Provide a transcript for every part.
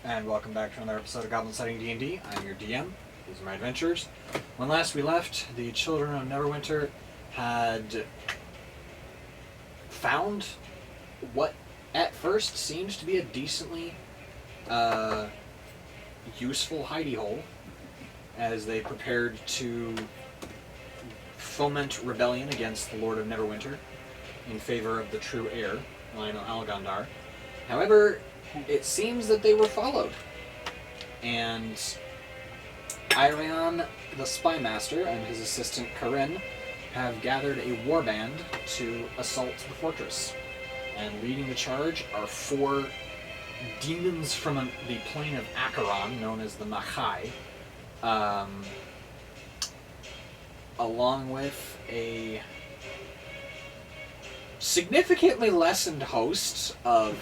And welcome back to another episode of Goblin-Sighting D&D. I'm your DM. These are my adventures. When last we left, the Children of Neverwinter had found what at first seemed to be a decently useful hidey hole as they prepared to foment rebellion against the Lord of Neverwinter in favor of the true heir, Lionel Algondar. However, it seems that they were followed, and Airaon, the spy master, and his assistant Corrine have gathered a warband to assault the fortress. And leading the charge are 4 demons from the plane of Acheron, known as the Machai, along with a significantly lessened host of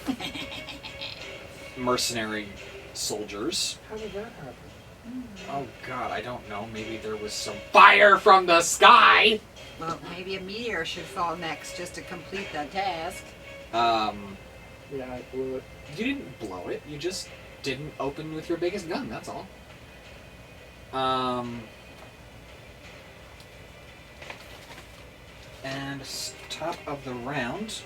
mercenary soldiers. How did that happen? Oh god, I don't know. Maybe there was some fire from the sky! Well, maybe a meteor should fall next just to complete the task. Yeah, I blew it. You didn't blow it. You just didn't open with your biggest gun, that's all. And top of the round,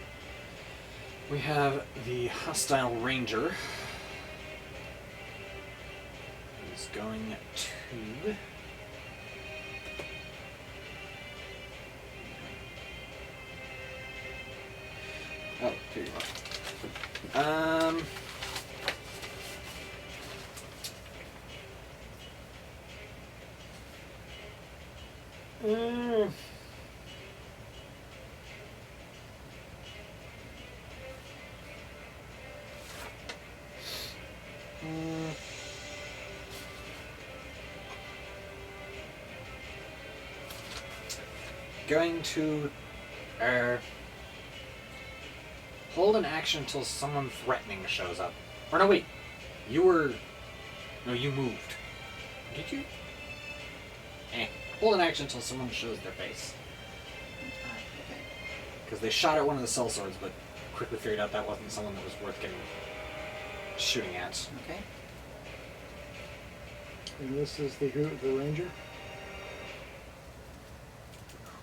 we have the hostile ranger. He's going to... Oh, here you are. Going to hold an action until someone threatening shows up. Or no, wait. You moved. Did you? Hold an action until someone shows their face. Okay. Because they shot at one of the sellswords, but quickly figured out that wasn't someone that was worth getting shooting at. Okay. And this is the ranger?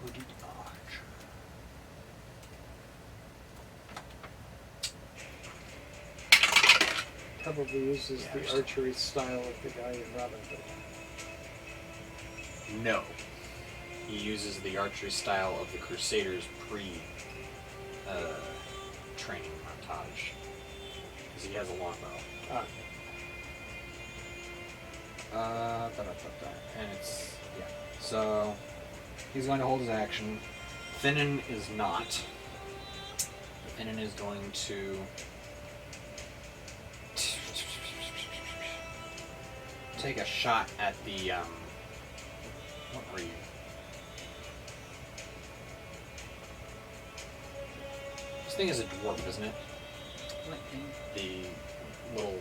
Hooded archer. Probably uses the archery style of the guy in Robin Hood. No. He uses the archery style of the Crusaders pre-training montage. Because he has a longbow. And it's... yeah. So, he's going to hold his action. Finnan is not. Finnan is going to... take a shot at the, what were you? This thing is a dwarf, isn't it? What thing? The little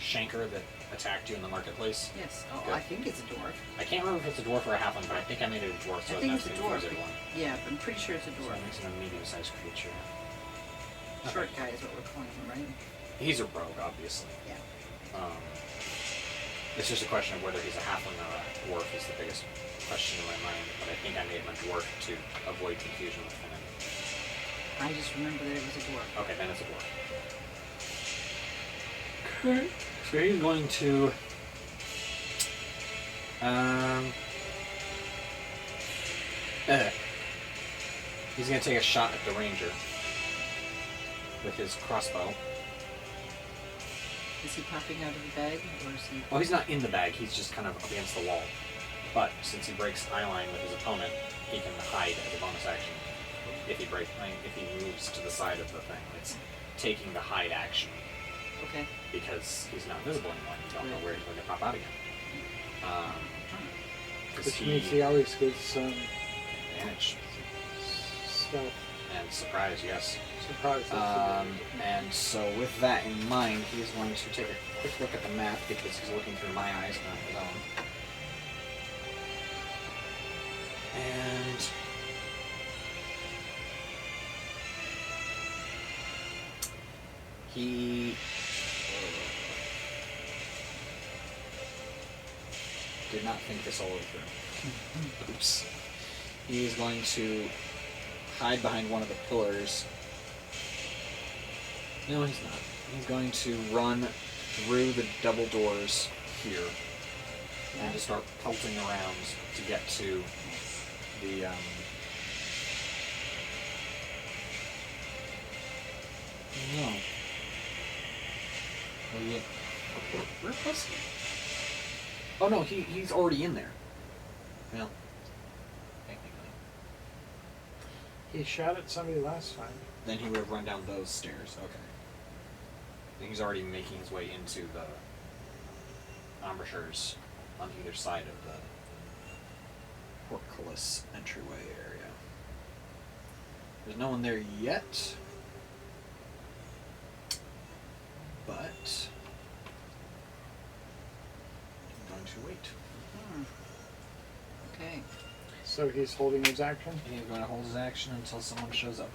shanker that attacked you in the marketplace? Yes. Oh, Good. I think it's a dwarf. I can't remember if it's a dwarf or a halfling, but I think I made it a dwarf, so I think that's it's a the dwarf. confusing one. Yeah, I'm pretty sure it's a So dwarf. that makes him a medium-sized creature. Short guy is what we're calling him, right? He's a rogue, obviously. Yeah. It's just a question of whether he's a halfling or a dwarf is the biggest question in my mind, but I think I made him a dwarf to avoid confusion with Finnan. I just remember that it was a dwarf. Okay, then it's a dwarf. Okay. So he's going to... he's going to take a shot at the ranger with his crossbow. Is he popping out of the bag, or is he... Well, he's not in the bag, he's just kind of up against the wall. But since he breaks eye line with his opponent, he can hide as a bonus action. If he moves to the side of the thing, it's taking the hide action. Okay. Because he's not visible anymore. You don't know where he's going to pop out again. Which means he always gets advantage stealth. and surprise, yes. Surprise. And so with that in mind, he's going to take a quick look at the map because he's looking through my eyes, not his own. And he did not think this all the way through. Oops. He is going to hide behind one of the pillars. No, he's not. He's going to run through the double doors here and just start pelting around to get to the no. Well, yeah. Where was he? Oh no, he's already in there. Well, technically. He shot at somebody last time. Then he would have run down those stairs. Okay. Then he's already making his way into the embouchures on either side of the portcullis entryway area. There's no one there yet. But I'm going to wait. Okay. So he's holding his action? He's going to hold his action until someone shows up.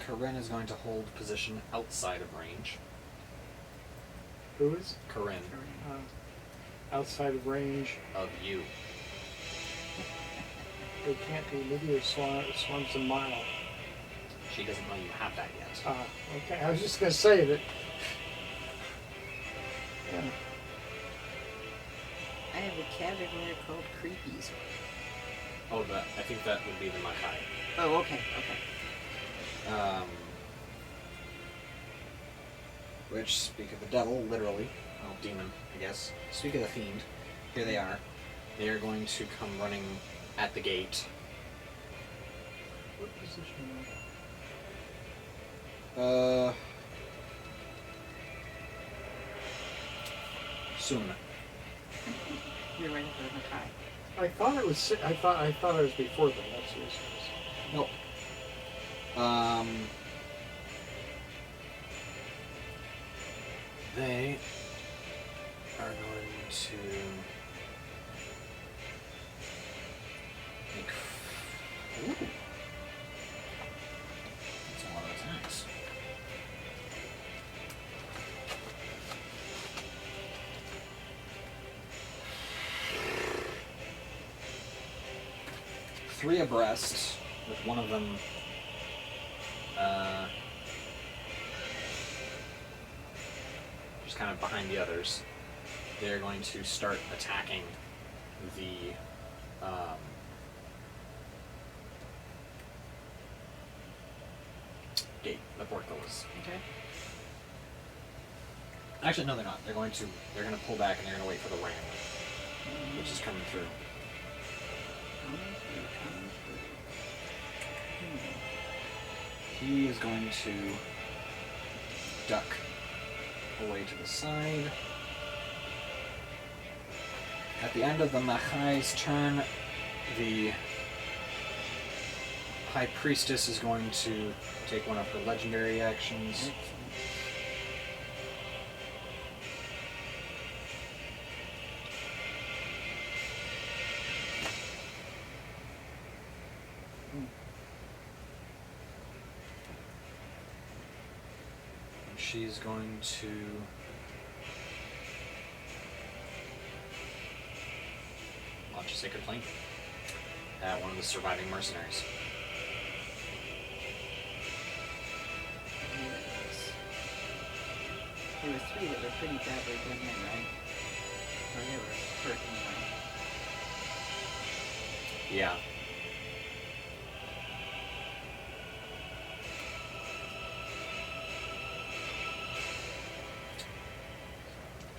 Corrine is going to hold position outside of range. Who is? Corrine, Outside of range. of you. They can't be. Maybe swarms a mile. She doesn't know you have that yet. Okay. I was just going to say that. Yeah. I have a category called creepies. Oh, I think that would be the Makai. Oh, okay, okay. Which, speak of the devil, literally, well, demon, I guess. Speak of the fiend, here they are. They are going to come running at the gate. What position Soon. You're right at the Makai. I thought it was. I thought it was before them. That's what it was. Nope. They are going to make. Ooh. That's a lot of attacks. Three abreast, with one of them just kind of behind the others. They're going to start attacking the gate, the portcullis. Okay. Actually, no, they're not. They're going to pull back and they're going to wait for the ram, which is coming through. He is going to duck away to the side. At the end of the Machai's turn, the High Priestess is going to take one of her legendary actions. She's going to launch a Sacred Flame at one of the surviving mercenaries. There were three that were pretty badly done in, right? Or they were hurt anyway. Yeah.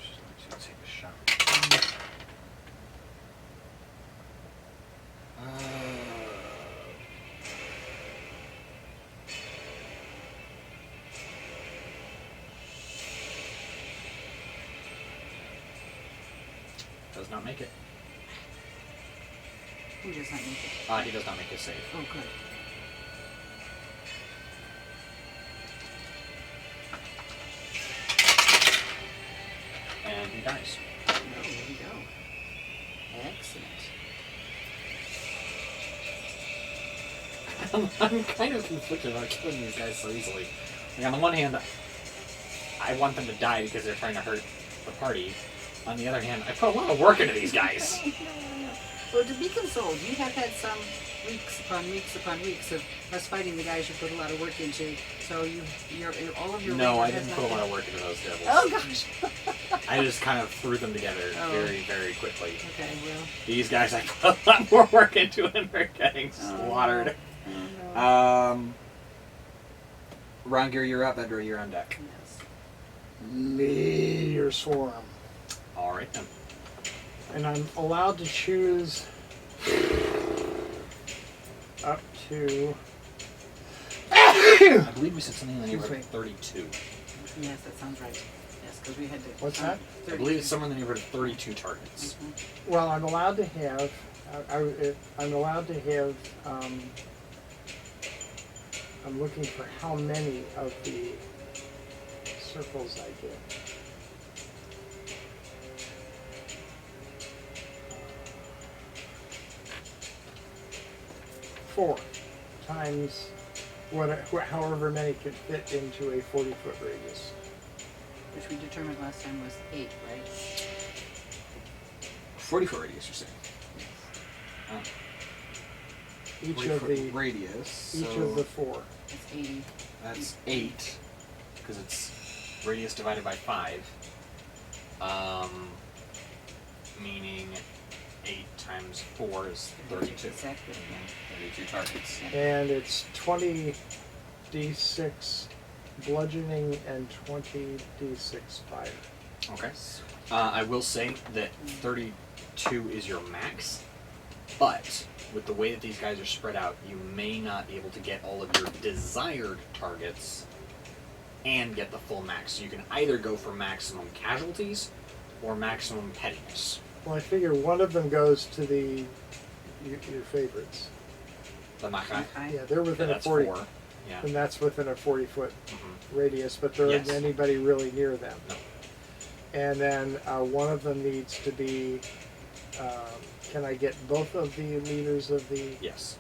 She's going to take a shot. Does not make it. Who does not make it? He does not make his save. Oh, good. And he dies. Oh, there you go. Excellent. I'm kind of conflicted about killing these guys so easily. Like, on the one hand, I want them to die because they're trying to hurt the party. On the other hand, I put a lot of work into these guys. Well, to be consoled, you have had some weeks upon weeks upon weeks of us fighting the guys you put a lot of work into. So all of your No, rigor I has didn't not put a been- lot of work into those devils. Oh gosh. I just kind of threw them together very, very quickly. Okay, well. These guys I put a lot more work into and they're getting slaughtered. Oh, no. Rangir, you're up. Edgar, you're on deck. Yes. Meteor swarm. All right then. And I'm allowed to choose up to. I believe we said something in the neighborhood of 32. Yes, that sounds right. Yes, because we had to. What's that? I believe it's somewhere in the neighborhood of 32 targets. Well, I'm allowed to have. I'm allowed to have. I'm looking for how many of the circles I get. 4 times however many could fit into a 40-foot radius. Which we determined last time was 8, right? 40-foot radius, you're saying? Each 40 of foot the radius. each So of the 4. That's 80. that's 8, because it's radius divided by 5. Meaning 8 times 4 is 32. Exactly. Yeah. 32 targets. And it's 20 d6 bludgeoning and 20 d6 fire. Okay. I will say that 32 is your max, but with the way that these guys are spread out, you may not be able to get all of your desired targets and get the full max. So you can either go for maximum casualties or maximum pettiness. Well, I figure one of them goes to your favorites. The Machai? Okay. Yeah, they're within a That's 40, 4. Yeah. and that's within a 40-foot Mhm. radius, but there Yes. isn't anybody really near them. No. And then one of them needs to be. Can I get both of the leaders of the? Yes.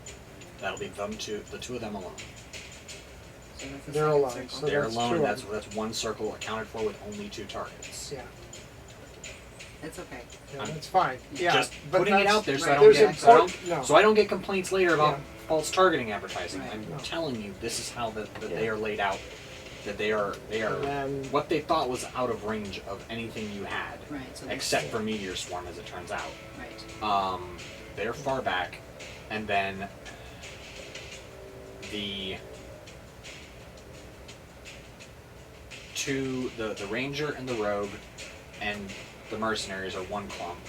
That'll be them two, the two of them alone. So that's a They're second alone, circle. so They're that's alone, two and of that's one circle accounted for with only 2 targets. Yeah, That's okay. yeah, I'm that's fine. Yeah, Just but putting it that's- out there so right, I don't There's get important. No. so I don't get complaints later about Yeah. false targeting advertising. Right. I'm No. telling you, this is how that they Yeah. are laid out. That they are And then- what they thought was out of range of anything you had, Right. So that's except for Meteor Swarm, as it turns out. Right. They're far back, and then the the ranger and the rogue and the mercenaries are one clump,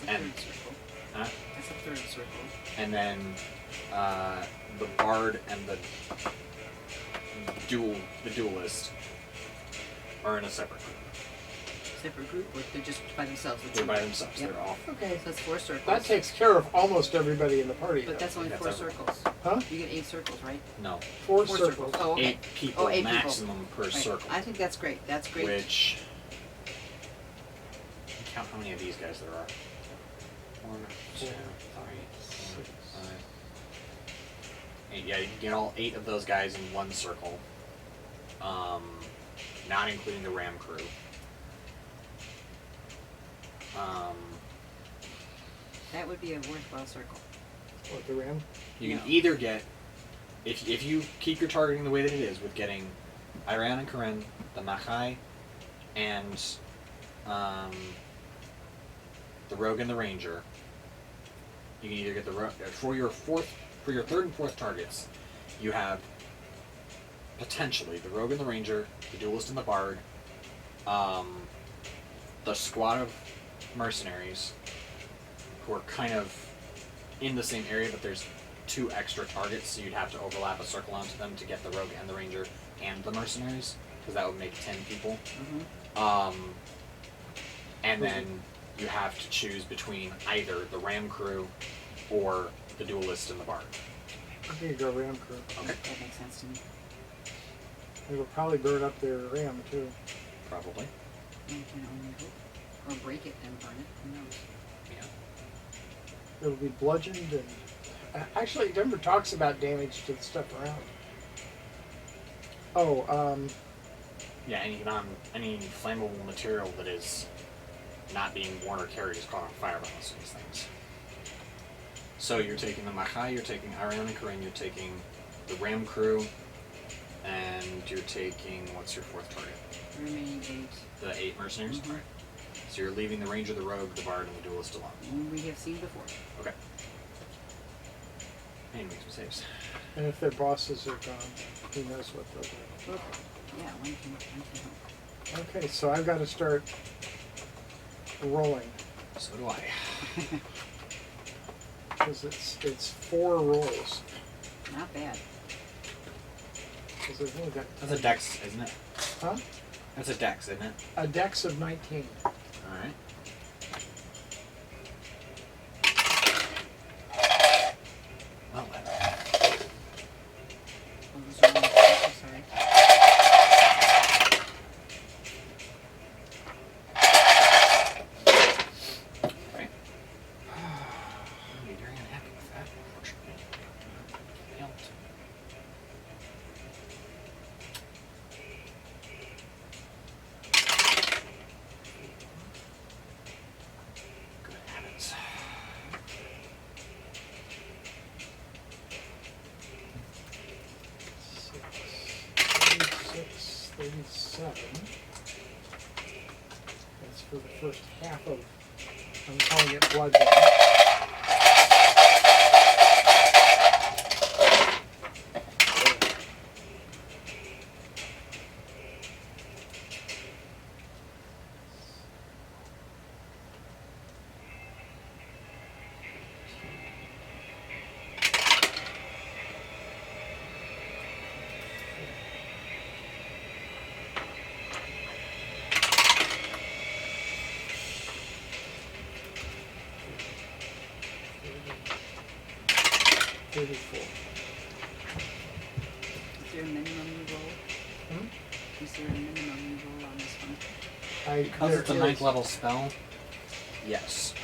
That's a and- third circle. huh? That's a third circle. And then the bard and the duelist are in a separate group. Separate group, or they're just by themselves? The They're two? by themselves. Yep. They're off. Okay, So that's 4 circles. that takes care of almost everybody in the party. But though. that's only That's 4 everyone. circles. Huh? You get 8 circles, right? No, 4 4 circles. Oh, okay. 8 people 8 people. maximum per Right. circle. I think that's great. That's great. Which count how many of these guys there are. 1, 2, 3, 4, 5, 8. Yeah, you can get all 8 of those guys in one circle. Not including the ram crew. That would be a worthwhile circle. What, the ram? You No. can either get, if you keep your targeting the way that it is, with getting Airaon and Corrine, the Machai, and the Rogue and the Ranger, you can either get the for your third and fourth targets, you have potentially the Rogue and the Ranger, the Duelist and the Bard, the squad of mercenaries, who are kind of in the same area, but there's 2 extra targets, so you'd have to overlap a circle onto them to get the Rogue and the Ranger and the mercenaries, because that would make 10 people. Mm-hmm. And then you have to choose between either the Ram crew or the Duelist and the Bard. I think go ram crew. Okay. That makes sense to me. They will probably burn up their ram too. Probably. You can only hope. Or break it and burn it. Who knows? Yeah. It'll be bludgeoned and. Actually, it never talks about damage to the stuff around. Oh, Yeah, any flammable material that is not being worn or carried is caught on fire by most of these things. So you're taking the Machai, you're taking Airaon and Corrine, you're taking the Ram crew, and you're taking, what's your fourth target? Remaining 8. The 8 mercenaries? Mhm. Alright. So you're leaving the Ranger, the Rogue, the Bard, and the Duelist alone. We have seen before. Okay. And make some saves. And if their bosses are gone, who knows what they'll do. Okay. Yeah, one can help. Okay, so I've got to start rolling. So do I. Because it's 4 rolls. Not bad. Because I've only got That's a dex, isn't it? Huh? That's a dex, isn't it? A dex of 19. Alright. Well then. Oh, those are all- I'm sorry. Okay. I'll be very unhappy with that, unfortunately. Helped. Good habits. 36, 37. That's for the first half of, I'm calling it bludgeoning. Thirty-four. Is there a minimum you roll? Hmm? Is there a minimum you roll on this one? Because it's a there 9th is, level spell, yes.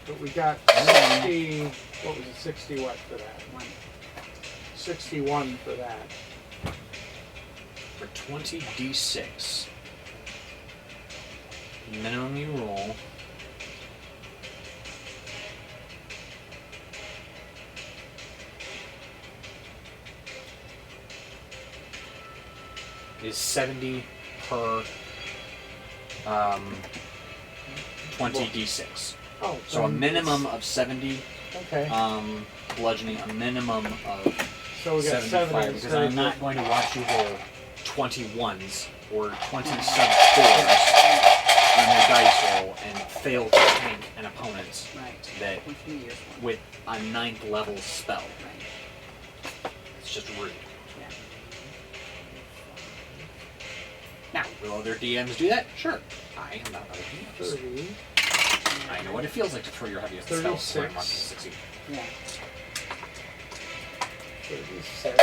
But we got Mm. 60, what was it, 60 what for that? 1. 61 for that. For 20d6, minimum you roll is 70 per 20d6. Oh, So a then minimum of 70 Okay, bludgeoning, a minimum of so we got 75, 70 because instead I'm of not going to watch you roll 21s or 20 sub 4s on your dice roll and fail to tank an opponent Right. that With me, yours one. with a 9th level spell. Right. It's just rude. Yeah. Now, will other DMs do that? Sure. I am not other DMs. 30. I know what it feels like to throw your heaviest spells where I'm not going to 36. succeed. Yeah. 36.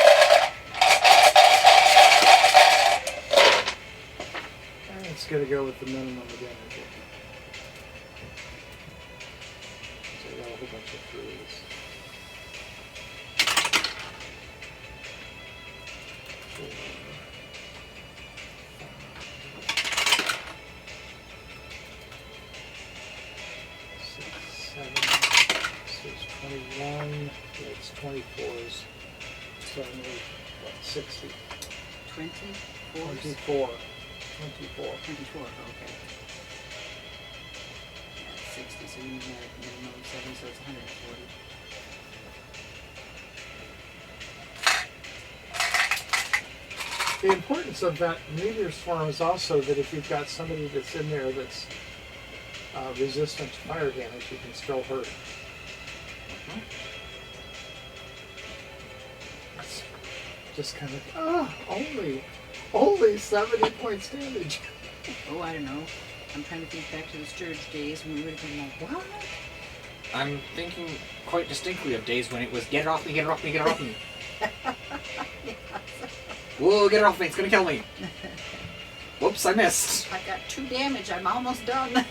And it's going to go with the minimum again. I think. So I got a whole bunch of 3s. 4, 5, 6, 7. This is 21. It's 24s. So I need, what, 60? 24? 24. 24. 24, okay. Yeah, 60, so you need a minimum of 7, so it's 140. The importance of that meteor swarm is also that if you've got somebody that's in there that's resistant to fire damage, you can still hurt. That's just kind of, only 70 points damage. Oh, I don't know. I'm trying to think back to the Sturge days when we would have been like, what? I'm thinking quite distinctly of days when it was get it off me, get it off me, get it off me. Whoa, get it off me, it's gonna kill me. Whoops, I missed. I got 2 damage, I'm almost done. The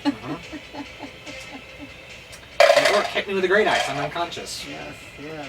orc hit me with a great axe, I'm unconscious. Yes, yes.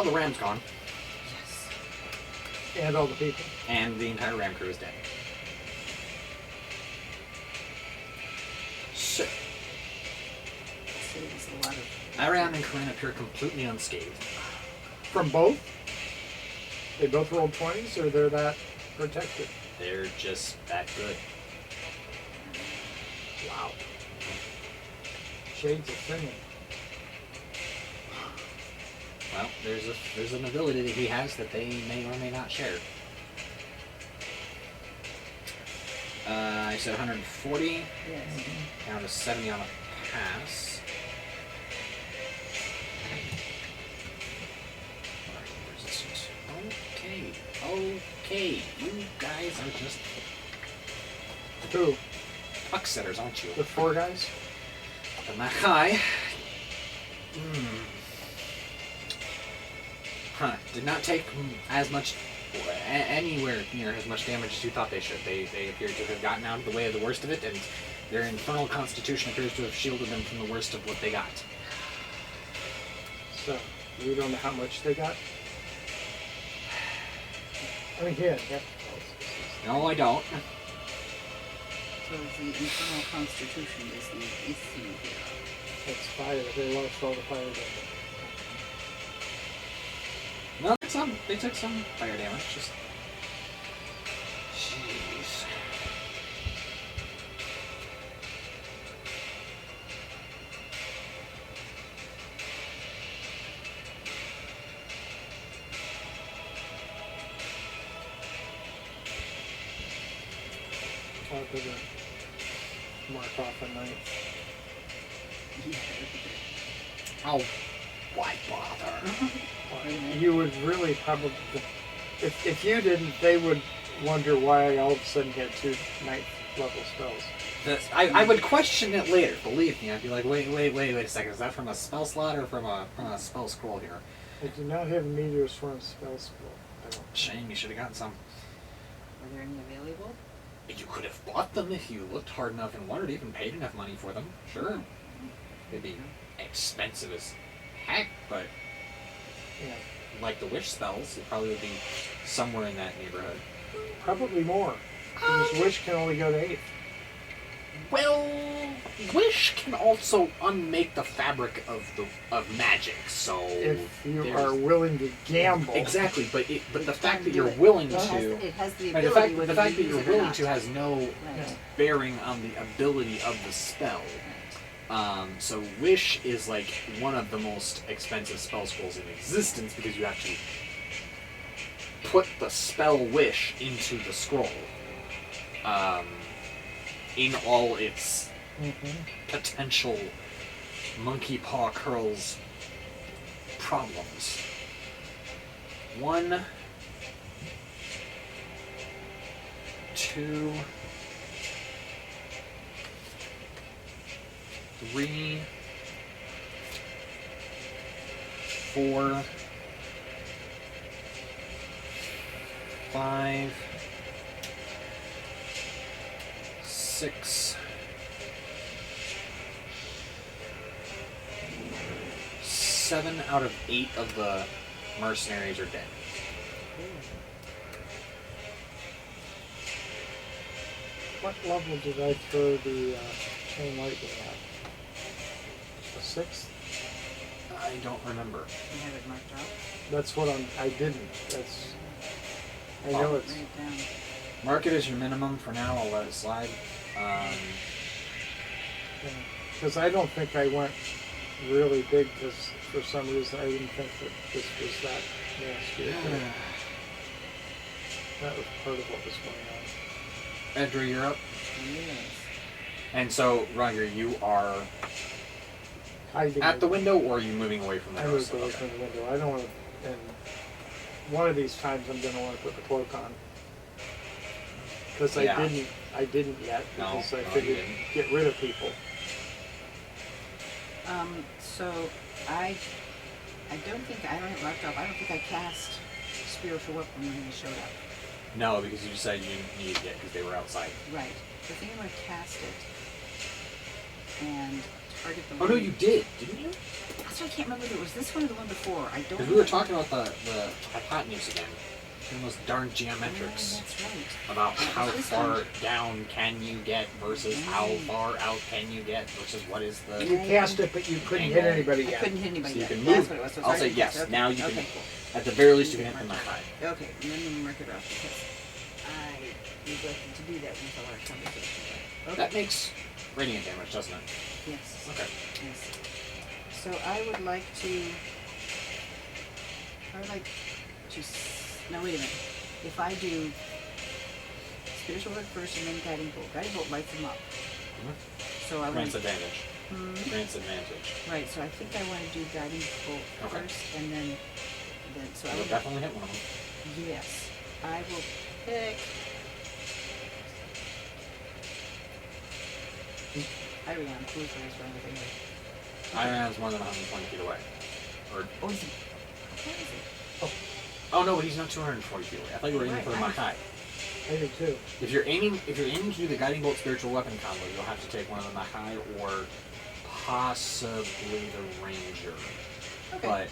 the ram's gone, Yes. And all the people. and the entire ram crew is dead. So, Saves a lot of. Airaon and Corrine appear completely unscathed. From both? They both rolled 20s, or they're that protected? They're just that good. Wow. Shades of Finley. Well, there's an ability that he has that they may or may not share. I said 140, Yes. down to 70 on a pass. Okay, you guys are just Who? puck setters, aren't you? The 4 guys? The Makai. Did not take as much, anywhere near as much damage as you thought they should. They appear to have gotten out of the way of the worst of it, and their infernal constitution appears to have shielded them from the worst of what they got. So, we don't know how much they got? I mean, yeah. No, I don't. So the infernal constitution is the issue here. It's fire. They lost all the fire damage. No, they took some fire damage. Just, jeez. I'll have to mark off a night. Oh, why bother? You would really probably, if you didn't, they would wonder why I all of a sudden had 2 ninth level spells. I would question it later. Believe me, I'd be like, wait a second. Is that from a spell slot or from a spell scroll here? I do not have Meteor Swarm spell scroll. I don't. Shame, you should have gotten some. Were there any available? You could have bought them if you looked hard enough and wanted, even paid enough money for them. Sure. They'd be expensive as heck, but Yeah, like the wish spells, it probably would be somewhere in that neighborhood. probably more. Because Wish can only go to 8th. Well, wish can also unmake the fabric of magic. So If you there's- are willing to gamble. exactly, but the fact that do you're it. willing It has, to. it has the Right, ability the whether fact you that use you're it or willing not. to has no Right. bearing on the ability of the spell. So wish is like one of the most expensive spell scrolls in existence because you actually put the spell wish into the scroll. In all its potential monkey paw curls problems. 1, 2, 3, 4, 5, 6, 7 out of 8 of the mercenaries are dead. What level did I throw the chain lightning at? A 6th? I don't remember. You have it marked out? That's what I didn't. That's. I know it's. Write it down. Mark it as your minimum for now. I'll let it slide. Because I don't think I went really big because for some reason I didn't think that this was that nasty. That was part of what was going on. Edra, you're up. Yes. And so, Roger, you are Hiding at the window, or are you moving away from the I house? moved away from the window. I don't want to. And one of these times I'm going to want to put the cloak on. Because Yeah. I didn't yet. No, Because I no, you figured didn't. get rid of people. So I don't have it marked up. I don't think I cast spiritual weapon when they showed up. No, because you decided you didn't need it yet because they were outside. Right. I think I'm gonna cast it and target the. Oh no, one- you did, didn't you? Yes. That's why I can't remember if it was this one or the one before. I don't. Because we were talking about the hypotenuse again. And those darn geometrics. That's right. About That how was this far one. down can you get versus how far out can you get versus what is the... You cast it, but you couldn't hit anybody I yet. couldn't hit anybody So you yet. can That's move. what it was. So I'll sorry, say yes. okay. Now you can... Okay, cool. At the very least, you can hit them that high. Okay, and then we mark it off because I neglected to do that until our conversation. Okay. That makes radiant damage, doesn't it? Yes. Okay. Yes. So I would like to. No, wait a minute. If I do spiritual work first and then guiding bolt lights them up. So I want. Grants advantage. Grants advantage. Right. So I think I want to do guiding bolt Okay. first, and then so I You'll would definitely hit one of them. Yes, I will pick. Airaon, who's wrong with him? Airaon's more than 120 feet away. Or... Oh, is he? Where is he? Oh no, but he's not 240 feet away. I thought you were aiming Right, for the I- Makai. I do too. If you're aiming to do the guiding bolt spiritual weapon combo, you'll have to take one of the Makai or possibly the Ranger. Okay. But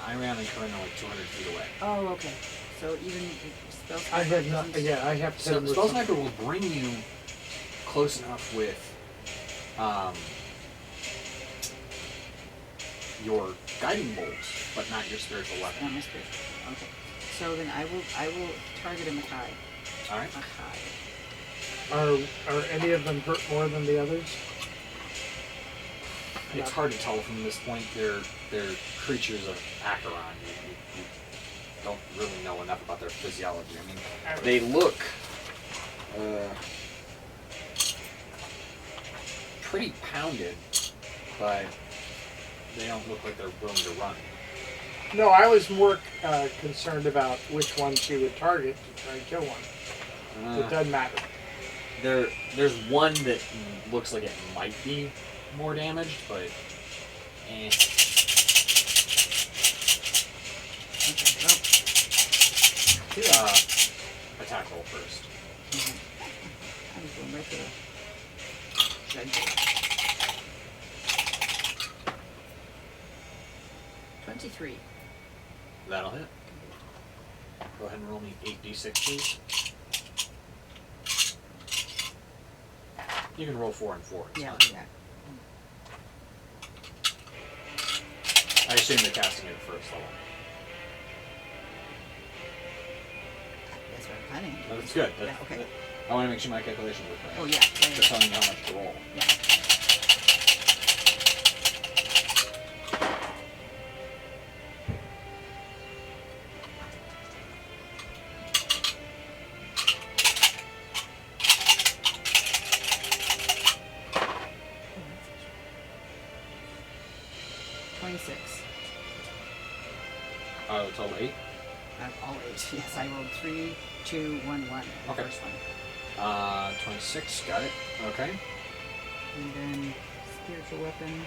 Airaon and Corrine are like 200 feet away. Oh, okay. So even spell. I have not. Yeah, I have to. So Spell Sniper will bring you close enough with your guiding bolt, but not your spiritual weapon. Not my spiritual. Okay. So then I will target a Makai. All right. Makai. Are any of them hurt more than the others? It's hard to tell from this point. They're creatures of Acheron. You don't really know enough about their physiology. I mean, they look pretty pounded, but they don't look like they're willing to run. No, I was more concerned about which one she would target to try and kill one. It doesn't matter. There's one that looks like it might be more damaged, but Okay. Well, attack roll first. I'm going right for the judge. 23. That'll hit. Go ahead and roll me 8d6, please. You can roll 4 and 4. It's Yeah, fine. yeah. I assume you're casting it at first level. That's what I'm planning. No, that's good. Yeah, okay. I want to make sure my calculations are correct. Oh, yeah. Just telling you how much to roll. Yeah. Total 8. All 8. Yes, I rolled 3, 2, 1, 1. The Okay. first one. 26. Got it. Okay. And then spiritual weapon.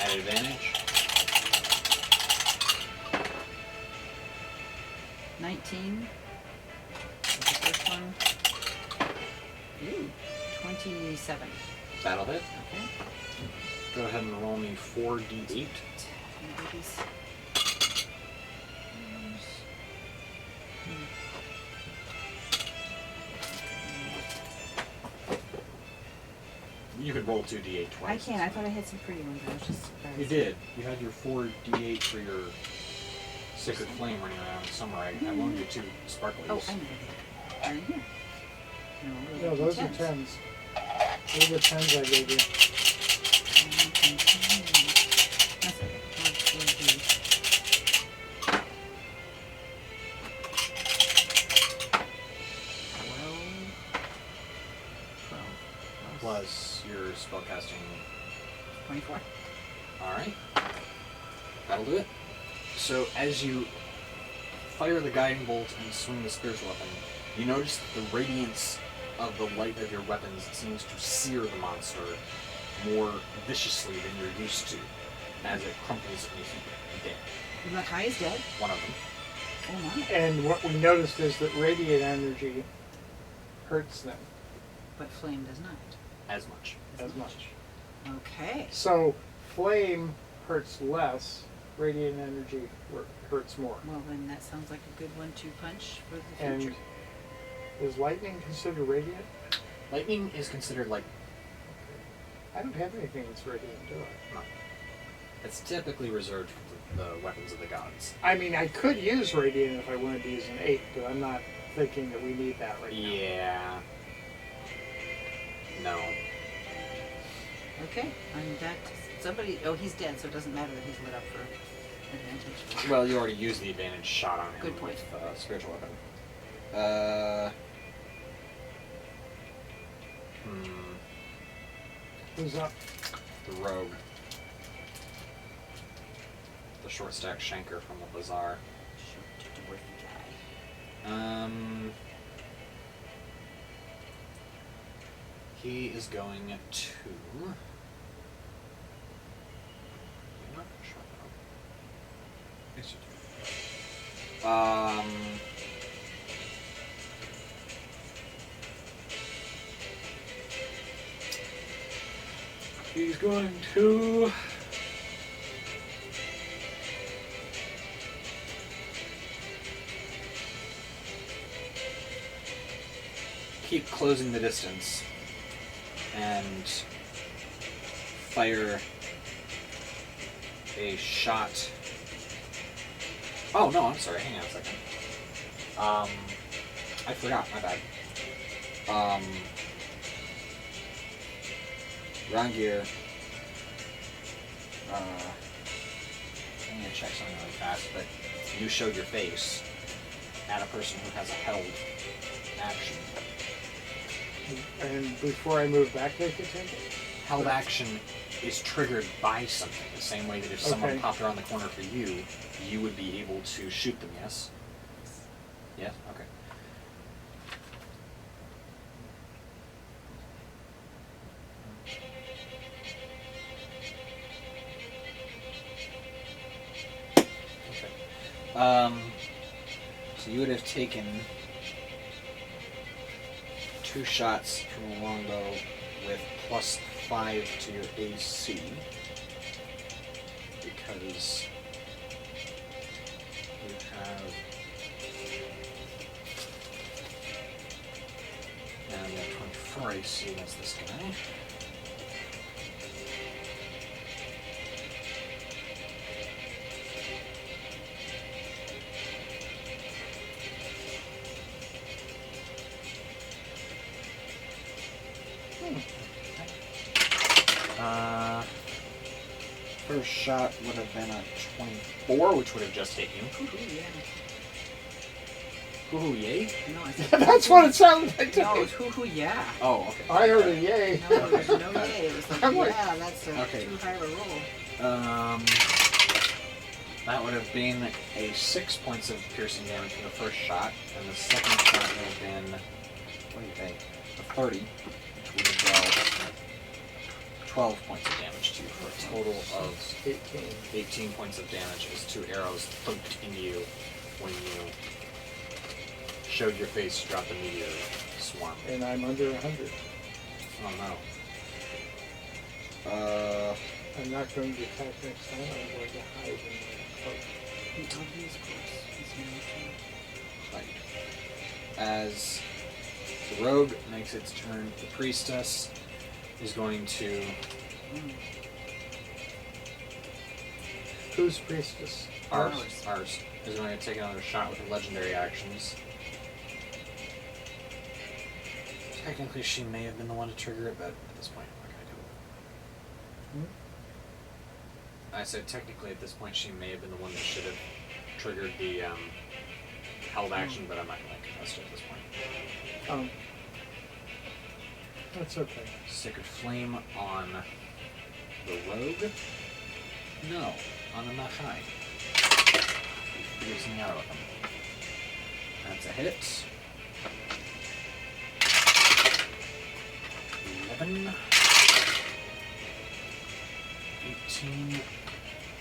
At advantage. 19. That's the first one. Ooh, 27. That'll hit. Okay. Go ahead and roll me 4d8. Babies. You could roll 2d8 twice. I can. I thought I had some pretty ones. I was just surprised. You did. You had your 4d8 for your Sacred Flame running around somewhere. I loaned you 2 sparklies. Oh, I know they are in here. No, those are 10s. Those are 10s I gave you. That's okay. Plus your spellcasting. 24. Alright. That'll do it. So as you fire the guiding bolt and swing the spiritual weapon, you notice that the radiance of the light of your weapons seems to sear the monster more viciously than you're used to, as it crumples in a heap dead. The Makai is dead? One of them. Oh my. And what we noticed is that radiant energy hurts them But flame does not. As much. as much. Okay. So flame hurts less, radiant energy hurts more. Well, then that sounds like a good one to punch for the And future. is lightning considered radiant? Lightning is considered like I don't have anything that's radiant, do I? it's typically reserved for the weapons of the gods. I mean, I could use radiant if I wanted to use an 8, but I'm not thinking that we need that right now. Yeah. No. Okay, I'm back to somebody. Oh, he's dead, so it doesn't matter that he's lit up for advantage. Well, you already used the advantage shot on him. Good point. With spiritual weapon. Who's up? The rogue. The short stack shanker from the bazaar. Shoot, dwarfy guy. He is going to. He's going to. Keep closing the distance and fire a shot. Oh no, I'm sorry, hang on a second. I forgot, my bad. Rangir, I'm gonna check something really fast, but you showed your face at a person who has a held action. And before I move back, they could take it? Held action is triggered by something, the same way that if someone Okay. popped around the corner for you, you would be able to shoot them, yes? Yes? Okay. So you would have taken 2 shots from a longbow with +5 to your AC because you have and you have 24 AC as this guy. First shot would have been a 24, which would have just hit you. Ooh, yeah. Hoo-hoo, yay? No, I said That's what it sounded like to no, me. it's hoo-hoo, yeah. Oh, okay. I heard a yay. No, there's no yay. It was like, I'm like- yeah, that's Okay. too high of a roll. That would have been a 6 points of piercing damage for the first shot, and the second shot would have been, what do you think, a 30, which would have dealt 12 points of damage to you, for a total of 18 points of damage as 2 arrows thumped into you when you showed your face throughout the meteor swarm. And I'm under 100. Oh no. I'm not going to attack next time. I'm going to hide in my cloak. The obvious course is no Right. As the rogue makes its turn, the priestess is going to. Who's priestess? Ours is going to take another shot with her legendary actions. Technically, she may have been the one to trigger it, but at this point, I'm not going to do it. I said technically at this point she may have been the one that should have triggered the held action, but I'm not going to contest it at this point. That's okay. Sacred Flame on the rogue? No, on the Machai. Using the arrow with him. That's a hit. 11, 18,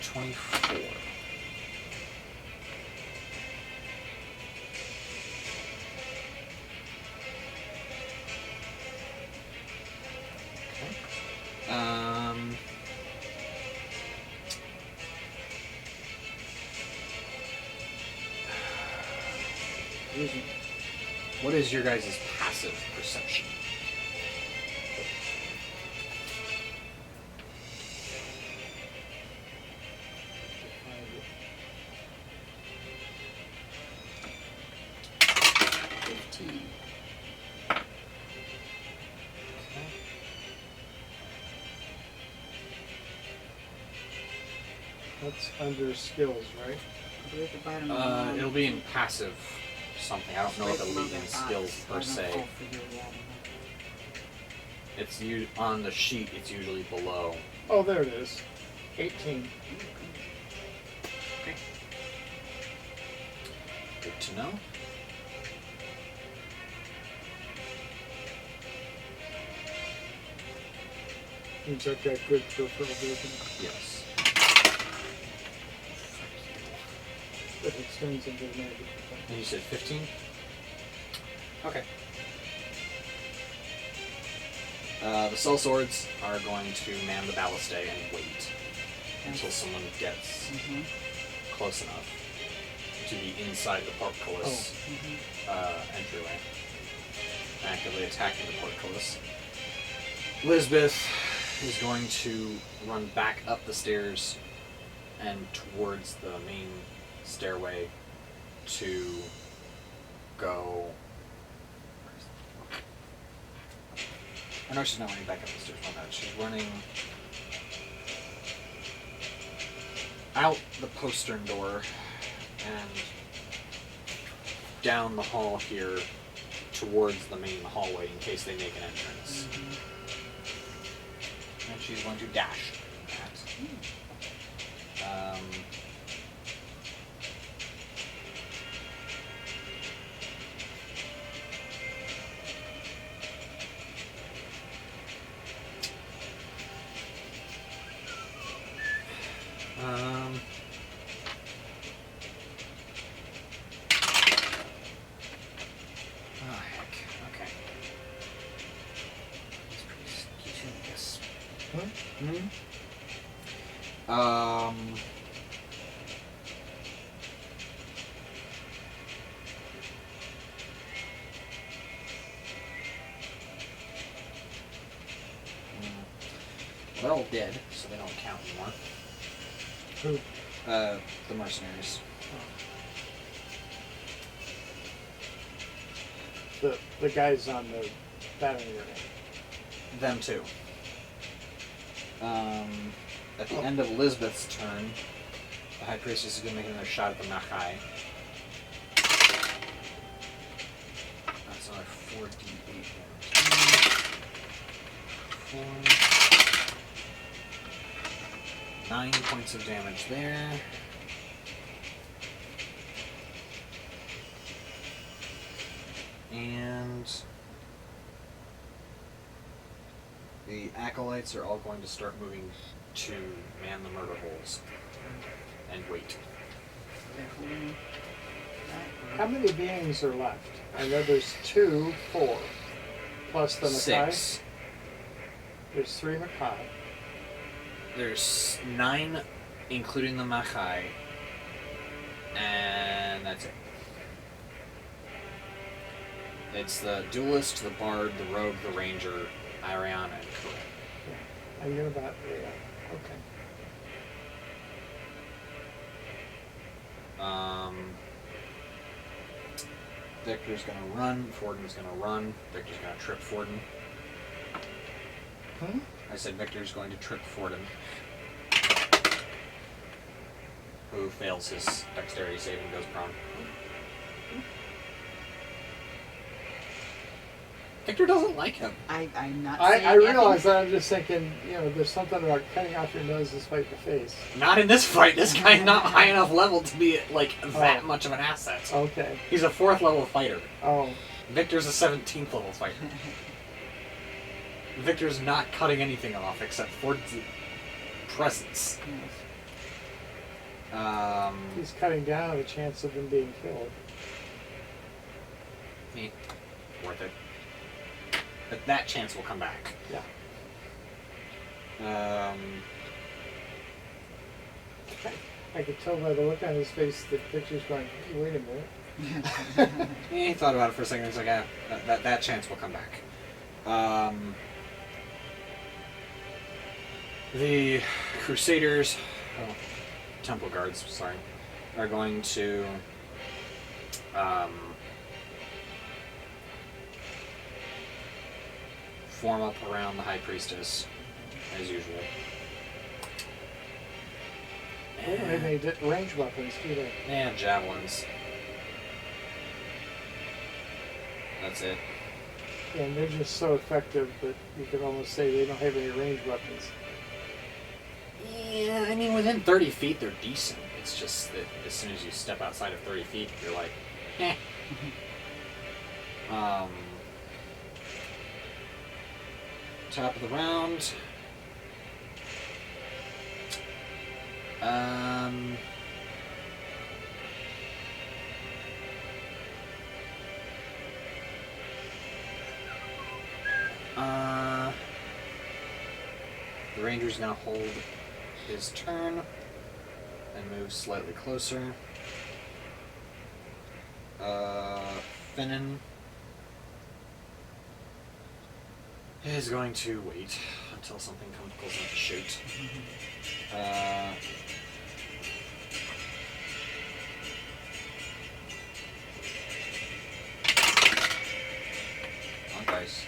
24. Okay. What is your guys' passive perception? That's under skills, right? I believe the bottom of the line. It'll be in passive something. I don't know if it'll be in Right skills below per the box. I don't se. know if you're adding it. It's on the sheet. It's usually below. Oh, there it is. 18. Okay. Good to know. Means I've got good peripheral vision Yes. that extends into the negative. And you said 15? Okay. The sellswords are going to man the ballistae and wait until someone gets Mm-hmm. close enough to be inside the portcullis entryway. Actively attacking the portcullis. Lisbeth is going to run back up the stairs and towards the main stairway to go. I know she's not running back up the stairs, my bad. She's running out the postern door and down the hall here towards the main hallway in case they make an entrance. And she's going to dash that. Oh, heck. Okay. It's pretty cute, I guess. They're all dead, so they don't count anymore. Who? The mercenaries. The guys on the battering ram. Them too. At the end of Elizabeth's turn, the High Priestess is going to make another shot at the Machai. That's another 4d8 damage. 9 points of damage there. And the acolytes are all going to start moving to man the murder holes and wait. They're holding that. How many beings are left? I know there's 2, 4. Plus the Makai. 6. There's 3 Makai. There's 9, including the Machai, and that's it. It's the duelist, the bard, the rogue, the ranger, Airaon, and Corrine. Yeah. I knew about yeah. Okay. Victor's gonna run, Forden's gonna run, Victor's gonna trip Forden. Hmm? I said Victor's going to trip Forden, who fails his dexterity save and goes prone. Victor doesn't like him. I'm not I saying realize nothing. that. I'm just thinking, there's something about cutting off your nose to spite the face. Not in this fight. This guy's not high enough level to be like that Oh. much of an asset. Okay. He's a 4th level fighter. Oh. Victor's a 17th level fighter. Victor's not cutting anything off except Ford's presence. Yes. He's cutting down the chance of him being killed. Worth it. But that chance will come back. Yeah. I could tell by the look on his face that Victor's going, hey, wait a minute. He thought about it for a second. He's like, that chance will come back. The Crusaders, Temple Guards, sorry, are going to form up around the High Priestess, as usual. And they did range weapons, do they? They have javelins. That's it. And they're just so effective that you could almost say they don't have any range weapons. Yeah, I mean, within 30 feet, they're decent. It's just that as soon as you step outside of 30 feet, you're like, eh. Top of the round. The Ranger's gonna hold his turn and move slightly closer. Finnan is going to wait until something comes close enough to shoot. On dice.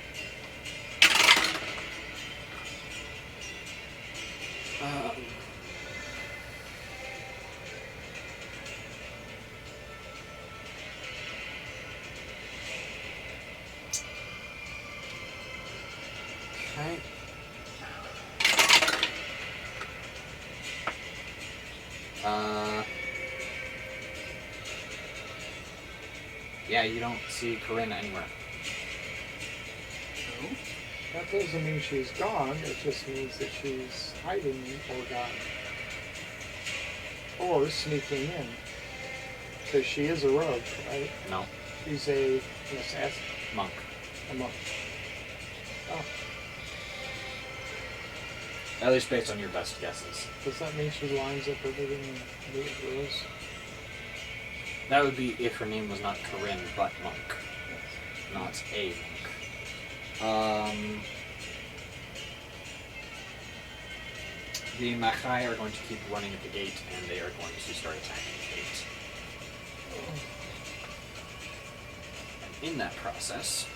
Okay. Yeah, you don't see Corrine anywhere. Oh. That doesn't mean she's gone, it just means that she's hiding or gone. Or sneaking in. Because she is a rogue, right? No. She's an assassin. Monk. A monk. Oh, At least based on your best guesses. does that mean she lines up everything in the rows? That would be if her name was not Corrine, but Monk. Yes. Not a monk. The Machai are going to keep running at the gate, and they are going to start attacking the gate. And in that process,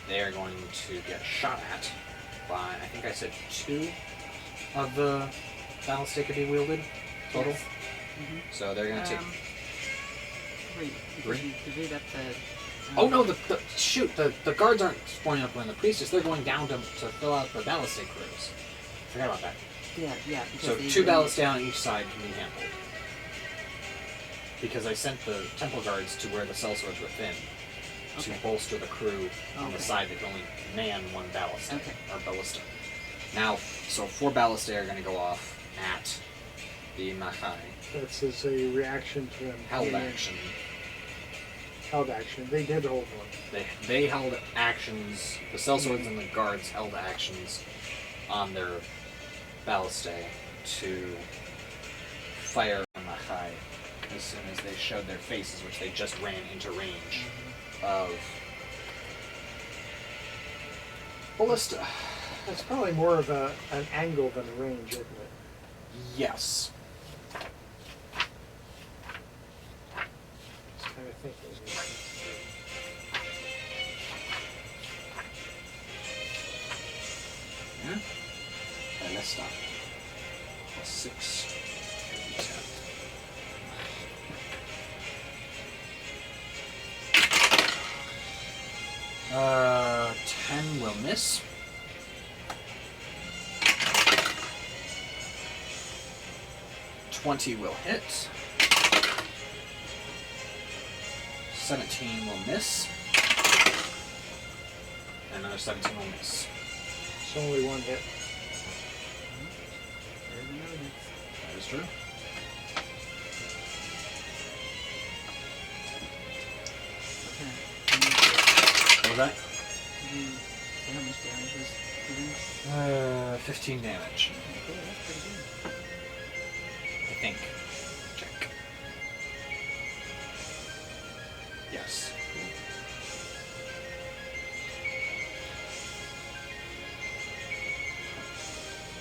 they are going to get shot at by, I think I said 2 of the battlestick to be wielded total. Yes. Mm-hmm. So they're going to take... Wait, because you divvied up the... Oh no, the guards aren't spawning up around the priestess, they're going down to fill out the ballistic crews. Forgot about that. Yeah. Because So they 2 really- ballists down on each side can be handled. Because I sent the temple guards to where the sellswords were thin to Okay. bolster the crew on the Okay. side that can only man 1 ballista Okay. or ballista. Now, so 4 ballista are going to go off at the Machai. That's as a reaction to them. Held being- action. Held action. They did hold one. They held actions. The sellswords and the guards held actions on their ballistae to fire on Machai as soon as they showed their faces, which they just ran into range of ballista. That's probably more of an angle than a range, isn't it? Yes. Just kind of thinking. Yeah. Ballista. Plus 6. 10 will miss. 20 will hit. 17 will miss. And another 17 will miss. It's only one hit. There's another one. That is true. Okay. What was that? Did you say how much damage was given? 15 damage. Okay, that's pretty good. I think. Check.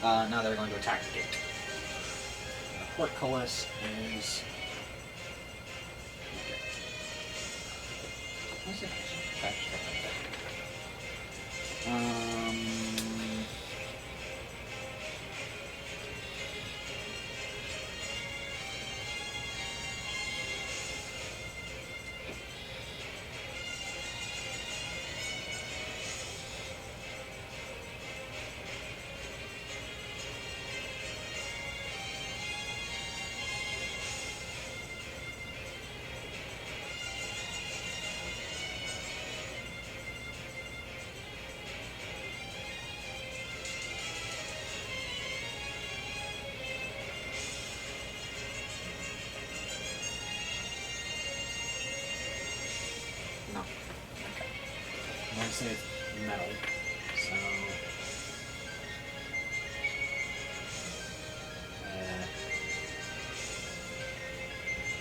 Now they're going to attack the gate. The portcullis is. What's it? Okay. No. Okay. I'm going to say it's metal. So.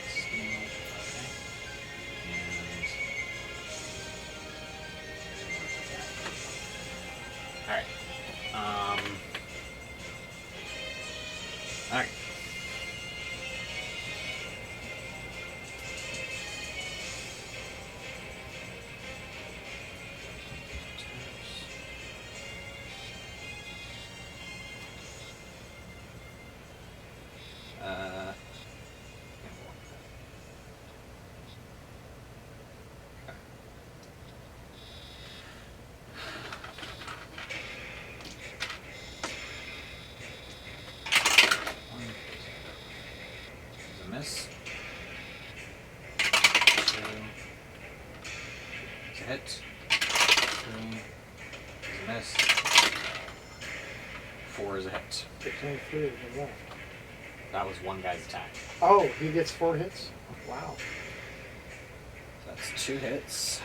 Steel. Okay. And. Alright. Alright. Miss. 2 is a hit. 3 is a miss. 4 is a hit. There's only 3 of them left. That was one guy's attack. Oh, he gets 4 hits? Wow. So that's 2 hits.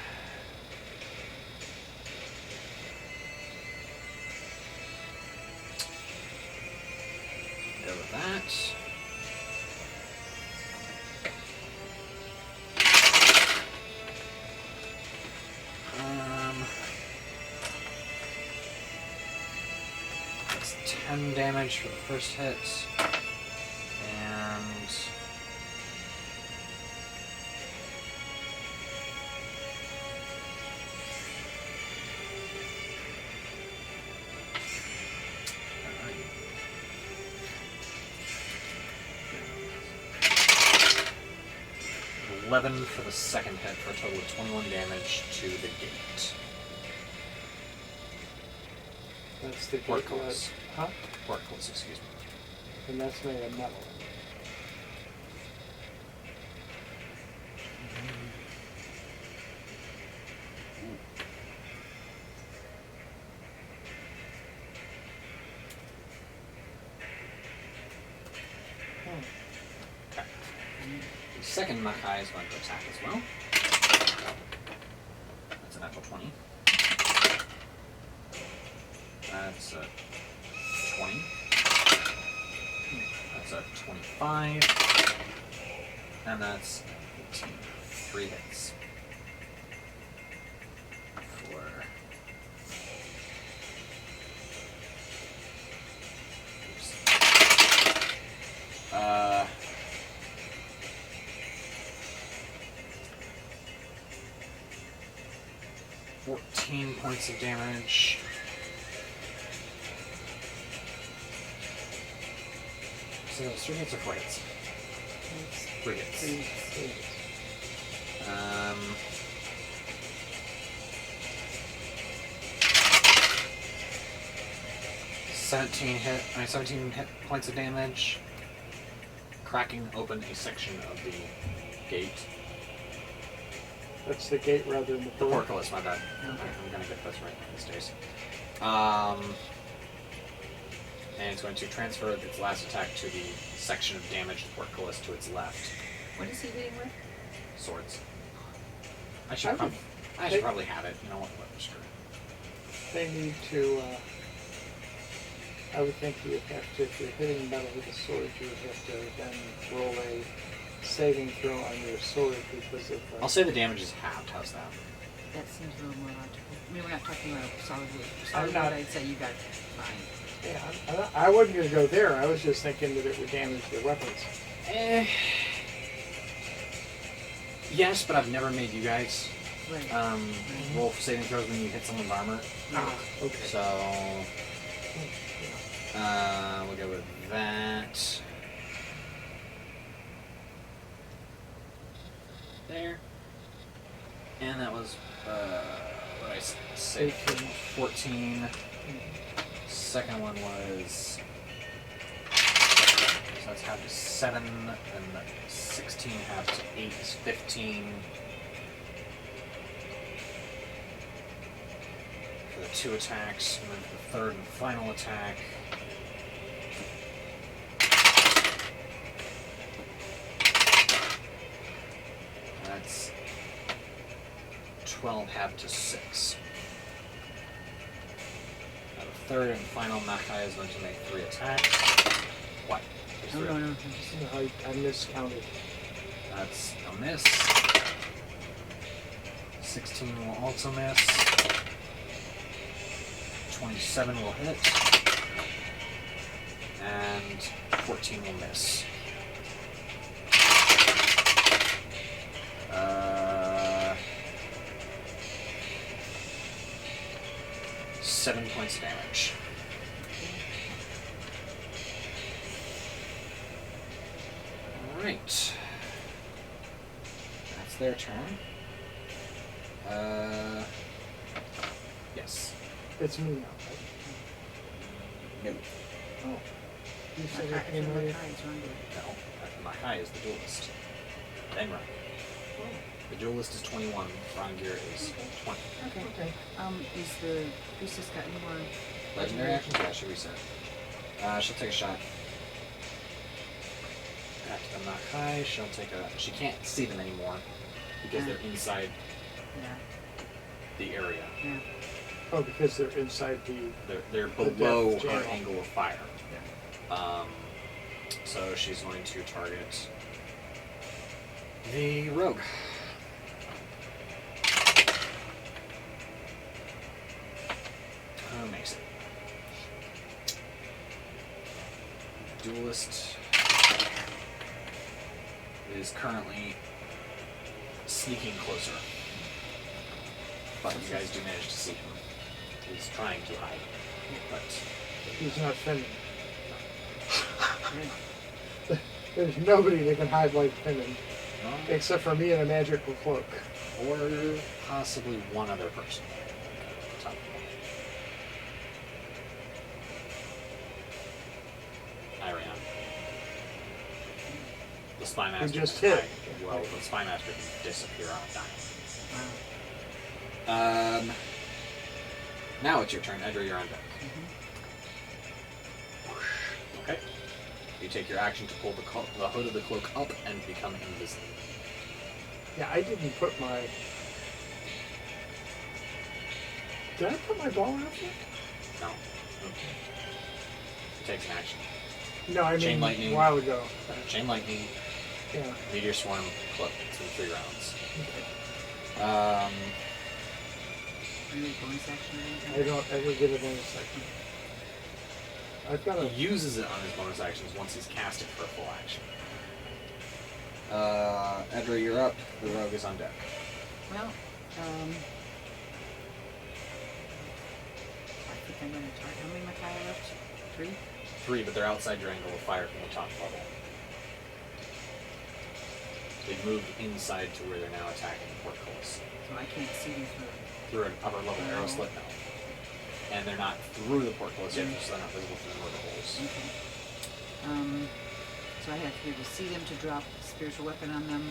Go with that. That's 10 damage for the first hit. And 11 for the second hit for a total of 21 damage to the gate. That's the gate. Portcullis. Huh? Portcullis, excuse me. And that's made of metal. Okay. The second Makai is going to attack as well. That's a natural 20. That's a 20. That's a 25. And that's 18. 3 hits. For 14 points of damage. So it's 3 hits or 4 hits? 3 hits. 3 hits. 17 hit points of damage, cracking open a section of the gate. That's the gate rather than the The door. portcullis, my bad. Okay. I'm gonna get this right these days. And it's going to transfer its last attack to the section of damaged portcullis to its left. What is he hitting with? Swords. I should probably have it. You know what? Screw it. They need to, I would think you would have to, if you're hitting metal with a sword, you would have to then roll a saving throw on your sword because of... I'll say the damage is halved. How's that? That seems a little more logical. I mean, we're not talking about solid wood. I'm Solid wood, not- I'd say you got fine. Yeah, I wasn't going to go there. I was just thinking that it would damage their weapons. Yes, but I've never made you guys Right. roll for saving throws when you hit someone's armor. Okay. So we'll go with that. There. And that was what did I say? 14. Second one was, so that's half to 7, and 16 half to 8 is 15. For the 2 attacks, and then for the third and final attack. That's 12 half to 6. Now the third and final Makai is going to make 3 attacks. What? There's No, 3. no, no. I'm just- I miscounted. That's a miss. 16 will also miss. 27 will hit. And 14 will miss. 7 points of damage. Alright. That's their turn. Yes. It's me now, No. right? Oh. You said Makai- it came so later. Makai's under. No. Makai is the duelist. Then Ron. The duelist is 21. Rongir is 20. Okay. Okay. Is the priestess got any more? Legendary actions? Yeah, she reset. She'll take a shot. Back to the Makai. She'll take a. She can't see them anymore because they're inside Yeah. the area. Yeah. Oh, because they're inside the... They're The below depth her channel. angle of fire. So she's going to target the rogue. Who makes it? Duelist is currently sneaking closer. But you guys do manage to see him. He's trying to hide, but He's not Finnan. Good. There's nobody that can hide like Finnan, no, except for me in a magical cloak. or possibly one other person. Top. Airaon. The spy master. just can hit. hide. Well, the spy master can disappear on a Wow. dime. Now it's your turn. Edra, you're on deck. Okay. You take your action to pull the hood of the cloak up and become invisible. Yeah, I didn't put my... Did I put my ball out yet? No. It takes an action. No, I Chain mean lightning. a while ago. Chain lightning, Yeah. meteor swarm, cloak. It's in 3 rounds. Okay. Really bonus action or anything? I don't ever get a bonus second. I've got a... He uses it on his bonus actions once he's cast it for a full action. Edra, you're up. The rogue is on deck. Well, I think I'm going to target. How many Makai left? 3? 3, but they're outside your angle of fire from the top level. They've moved inside to where they're now attacking the portcullis. So I can't see them through. Through an upper level arrow slit now. And they're not through the portcullis yet, so they're not visible through the mortar holes. Okay. So I have to be able to see them to drop a spiritual weapon on them.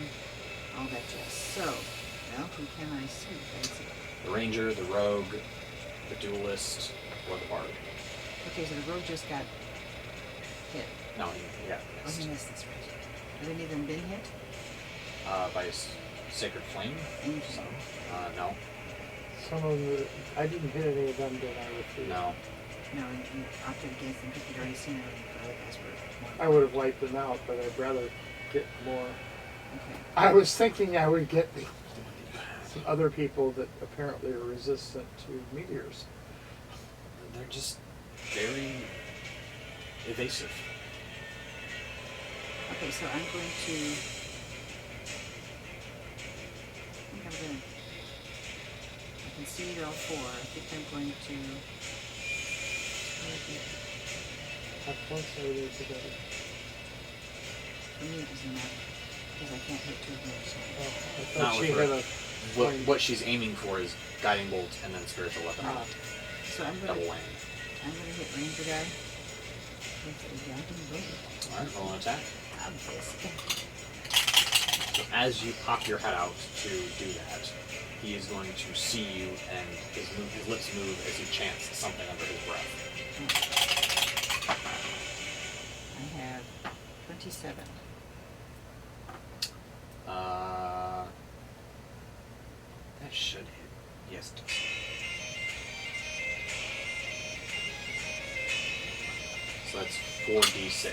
All that jazz. So, well, who can I see? The ranger, the rogue, the duelist, or the bard. Okay, so the rogue just got hit. No, yeah, Oh, missed. he missed, that's right. Have any of them been hit? By sacred flame. Anything? No. Some of them... I didn't hit any of them, did I? With the... No. No, you opted against them because you'd already seen everything for other guys for I would have wiped them out, but I'd rather get more. Okay. I was thinking I would get some other people that apparently are resistant to meteors. They're just very evasive. Okay, so I'm going to. I can see all four. I think I'm going to. How close are they together? For me, it doesn't matter because I can't hit two of those. So. Oh, I Not thought she with had her. a. What she's aiming for is guiding bolt and then spiritual weapon. So I'm Double going. whammy. I'm going to hit ranger guy. With a guiding bolt. All right, roll an attack. Obviously. So as you pop your head out to do that, he is going to see you, and his lips move as he chants something under his breath. I have 27. That should hit. Yes, it does. So that's 4d6.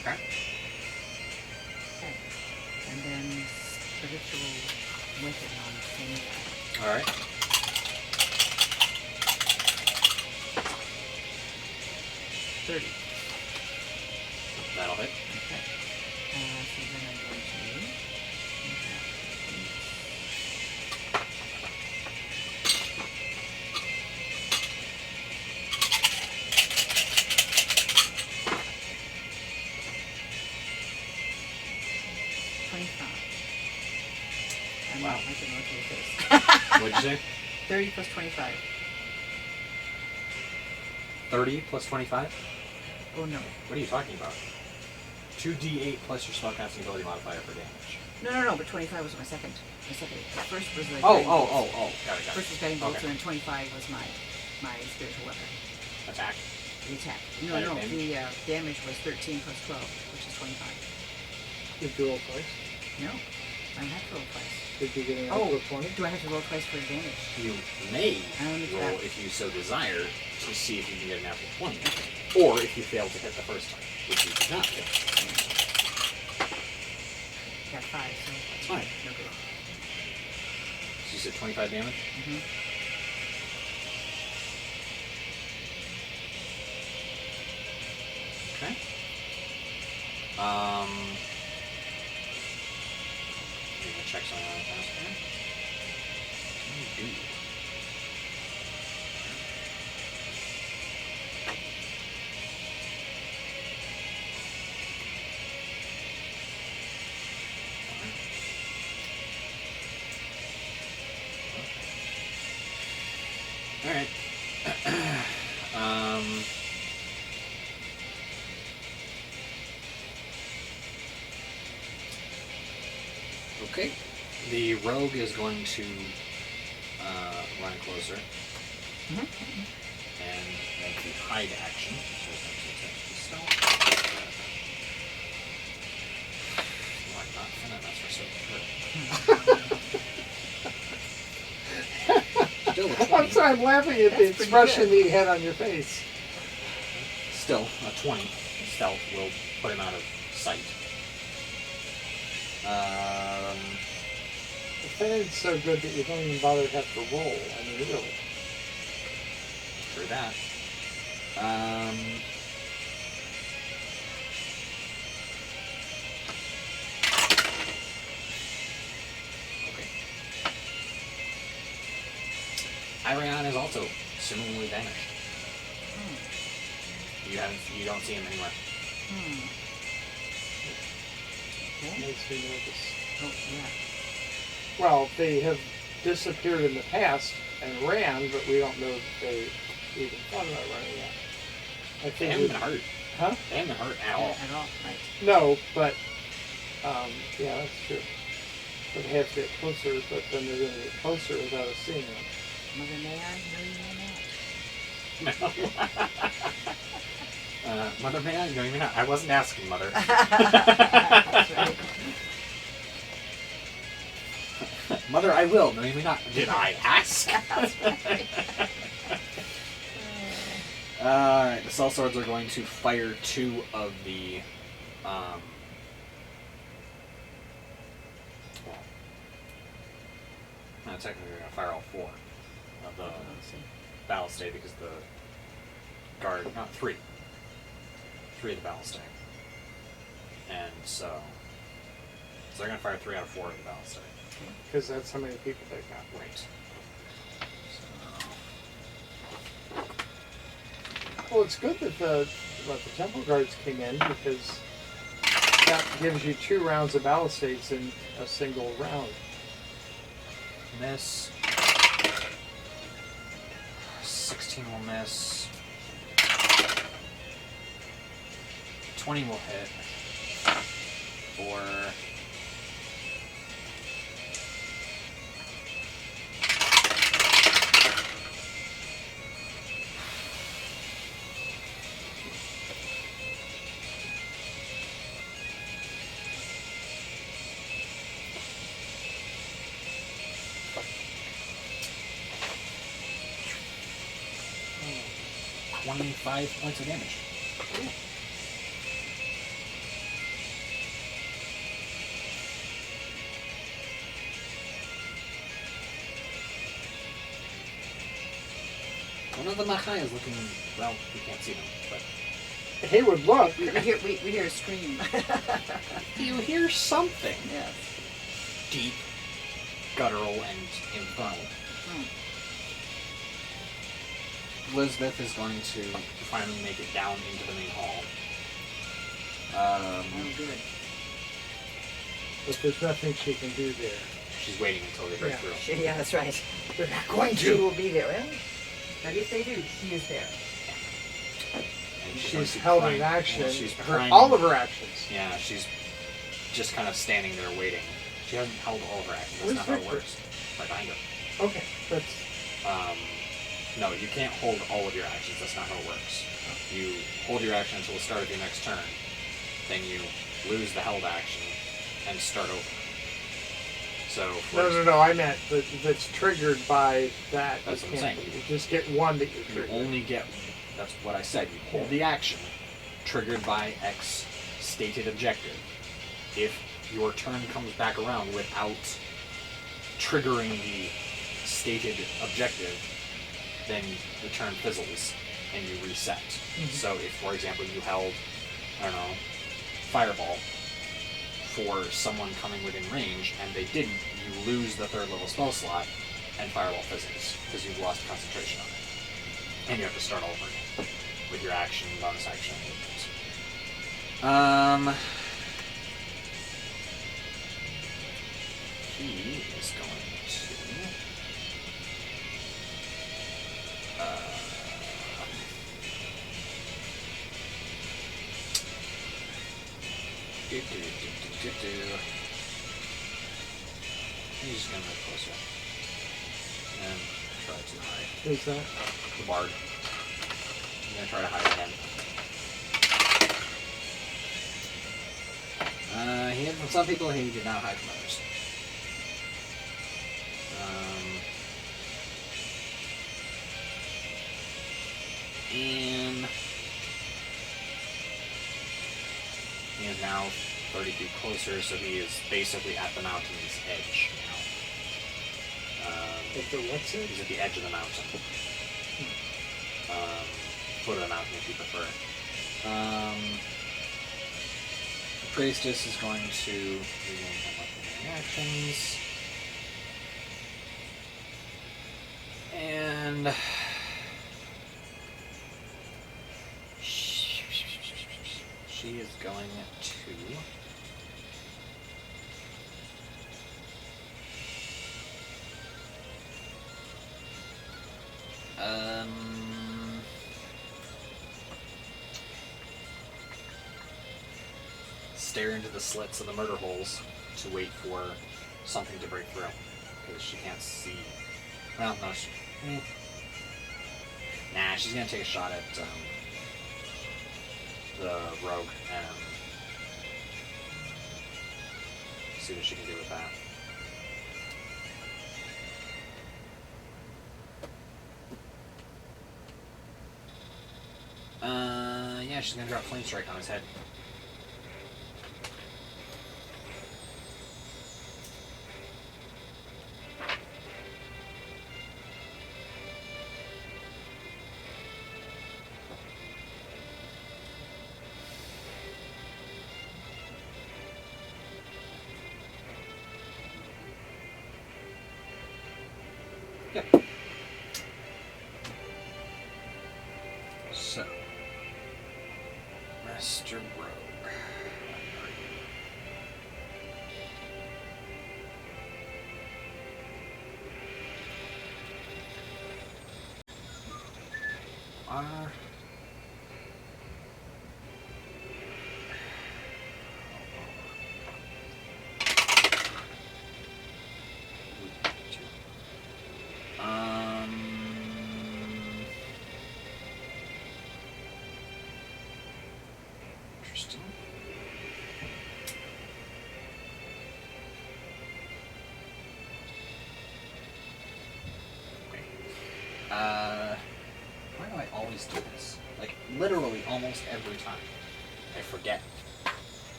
Okay. Okay. And then spiritual weapon on the same guy. All right. That'll hit. Okay. So then I'm going to. Wow. I can look at this. What'd you say? 30 plus 25. 30 plus 25? Oh no. What are you talking about? 2d8 plus your spellcasting ability modifier for damage. No, but 25 was my second. The first was the Oh. guiding bolt. Got it. First was guiding bolt, Okay. and then 25 was my spiritual weapon. Attack. The attack. Better No, damage? the damage was 13 plus 12, which is 25. Did you roll twice? No, I have to roll twice. Did you get an Oh, extra 20? do I have to roll twice for advantage? You may Only roll, that. if you so desire, to see if you can get an natural 20. Or if you fail to hit the first time, which you did not hit. Got 5, so That's fine. no good. So you said 25 damage? Mm-hmm. Okay. I'm gonna check something out fast here. What do you do? All right. Okay. The rogue is going to run closer Mm-hmm. and make the hide action. So it's going to Why not? And then that's for so Still a 20. I'm sorry, I'm laughing at the That's pretty expression good. that you had on your face. Still, a 20 stealth will put him out of sight. The fan's so good that you don't even bother to have to roll. I mean, really. For that. Okay. Airaon is also similarly vanished. You don't see him anywhere. Okay. Makes me nervous. Oh, yeah. Well, they have disappeared in the past and ran, but we don't know if they even thought about running yet. I They think haven't we- been hurt. Huh? They haven't been hurt at all. At all, right. No, but yeah, that's true. But they have to get closer, but then they're going to get closer without us seeing them. Mother may I, no you may not. Mother, may I? No, you're not. I wasn't asking, Mother. That's right. Mother, I will. No, you may not. Did I ask? That's right. Alright, the Cell Swords are going to fire 2 of the... no, technically, they're going to fire all 4 of the Ballistay because the guard... Not 3. 3 of the Ballistay. And so they're going to fire 3 out of 4 of the Ballistay. Because that's how many people they've got. Right. Well, it's good that the Temple Guards came in because that gives you 2 rounds of Ballistades in a single round. Miss. 16 will miss. 20 will hit. For... $25 points of damage. One of the Machai is looking, well, we can't see them, but... Haywood, look! We hear a scream. You hear something. Yes. Deep, guttural, and infernal. Elizabeth is going to finally make it down into the main hall. Oh, good. But there's nothing she can do there. She's waiting until they break through. Yeah, that's right. They're not going She to! will be there. Well, but if they do, she is there. And She's going to held crying- in action. well, she's Her, crying- all of her actions. Yeah, she's just kind of standing there waiting. She hasn't held all of her actions. That's not Where's how it Victor? works. Right behind her. Okay, that's... No, you can't hold all of your actions. That's not how it works. You hold your action until the start of your next turn. Then you lose the held action and start over. So No, I meant that's triggered by that. That's you what I'm can't- saying. You just get one that you you trigger. only get. That's what I said. You hold the action triggered by X stated objective. If your turn comes back around without triggering the stated objective, then the turn fizzles and you reset. So if, for example, you held, I don't know, Fireball for someone coming within range and they didn't, you lose the 3rd level spell slot and Fireball fizzles because you've lost concentration on it. And you have to start over again with your action, bonus action, and things. He is going to... He's just gonna move closer. And try to hide. Who's that? The bard. I'm gonna try to hide again. He hid from some people, he did not hide from others. And he is now 30 feet closer, so he is basically at the mountain's edge now. At the what's it? He's at the edge of the mountain. Foot of the mountain, if you prefer. The priestess is going to regain her actions. And she is going to stare into the slits of the murder holes to wait for something to break through because she can't see. Well, no, nah, she's gonna take a shot at the rogue and see what she can do with that. Yeah, she's gonna drop Flame Strike on his head. Yep. So, Master Rogue. Interesting. Okay. Why do I always do this? Like, literally almost every time. I forget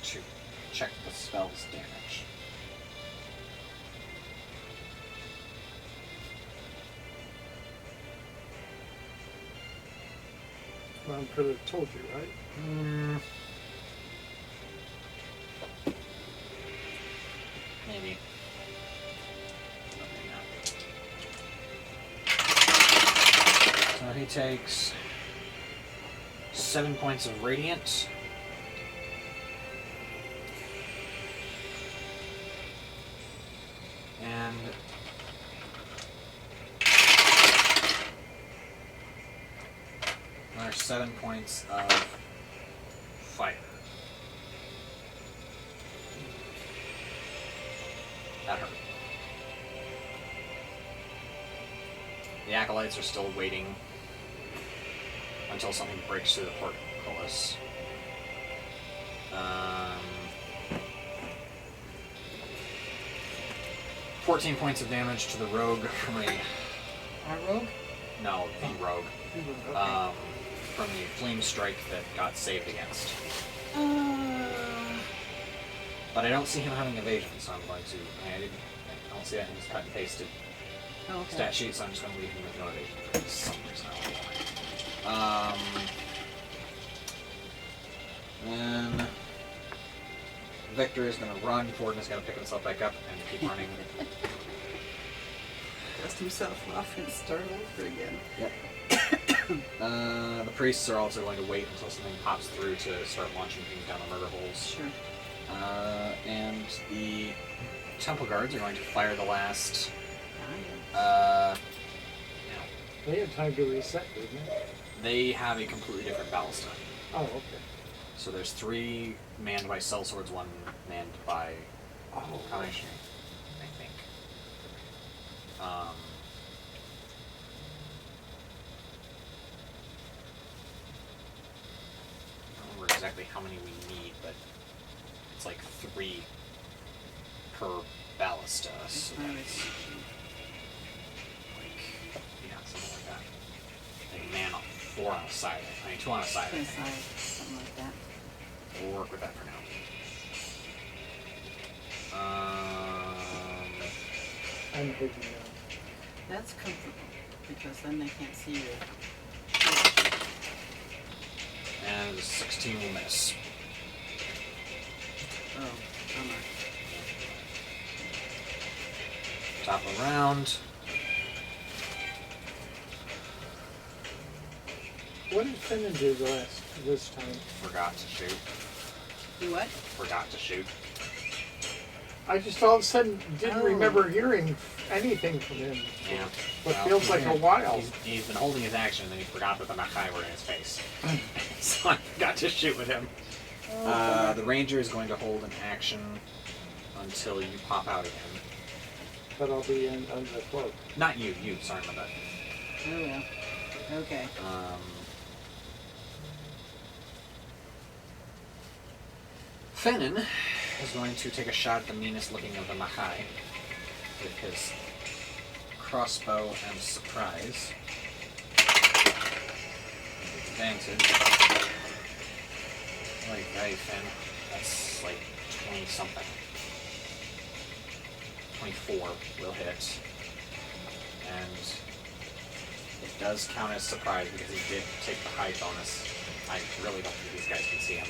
to check the spell's damage. Well, I could have told you, right? Maybe. So he takes 7 points of radiant. And another 7 points of fire. That hurt. The acolytes are still waiting until something breaks through the portcullis. 14 points of damage to the rogue from a... Our rogue? No, the rogue. Okay. From the flame strike that got saved against. But I don't see him having evasion, so I'm going to... I don't see that in his cut and pasted stat sheet, so I'm just going to leave him with no evasion for some reason. I don't know why. Then... Victor is going to run. Forden is going to pick himself back up and keep running. Dust himself off and start over again. Yep. The priests are also going to wait until something pops through to start launching things down the murder holes. Sure. And the temple guards are going to fire the last. They had time to reset, didn't they? They have a completely different ballista. Oh, okay. So there's 3 manned by sellswords, 1 manned by combination, I think. I don't remember exactly how many we need, but it's like 3 per ballista. So that's something like that. Like man, 4 on a side. I mean, 2 on a side. I think. Something like that. We'll work with that for now. I'm hidden now. That's comfortable, because then they can't see you. And 16 will miss. Oh, bummer. Top of the round. What did Finnan do this time? Forgot to shoot. Do what? Forgot to shoot. I just all of a sudden didn't Oh. remember hearing anything from him. Yeah. What feels like a while. He's been holding his action, and then he forgot that the Machai were in his face. So I forgot to shoot with him. The ranger is going to hold an action until you pop out again. But I'll be under the cloak. Not you. Sorry about that. Oh well. Okay. Fennin is going to take a shot at the meanest looking of the Machai with his crossbow and surprise. Advantage. Like, hey, Finn, that's like 20 something. 24 will hit. And it does count as surprise because he did take the high bonus. I really don't think these guys can see him.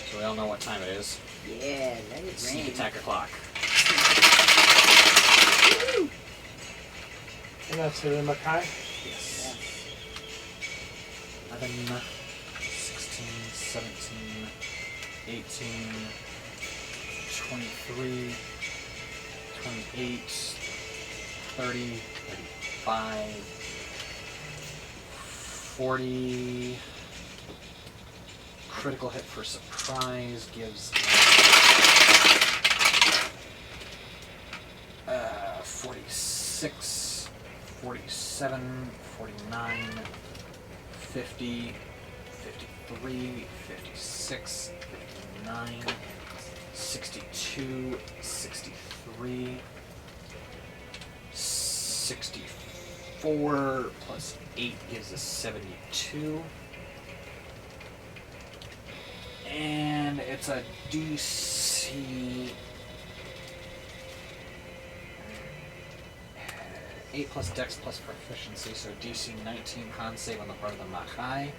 So we all know what time it is. Yeah, let it Sneak rain. attack o'clock. Woo! And that's the Makai. Yes. 11, 16, 17, 18, 23, 28, 30, 35, 40. Critical hit for surprise gives 46, 47, 49, 50, 53, 56, 59, 62, 63, 64 plus 8 gives us 72. And it's a DC 8 plus Dex plus proficiency, so DC 19 con save on the part of the Machai,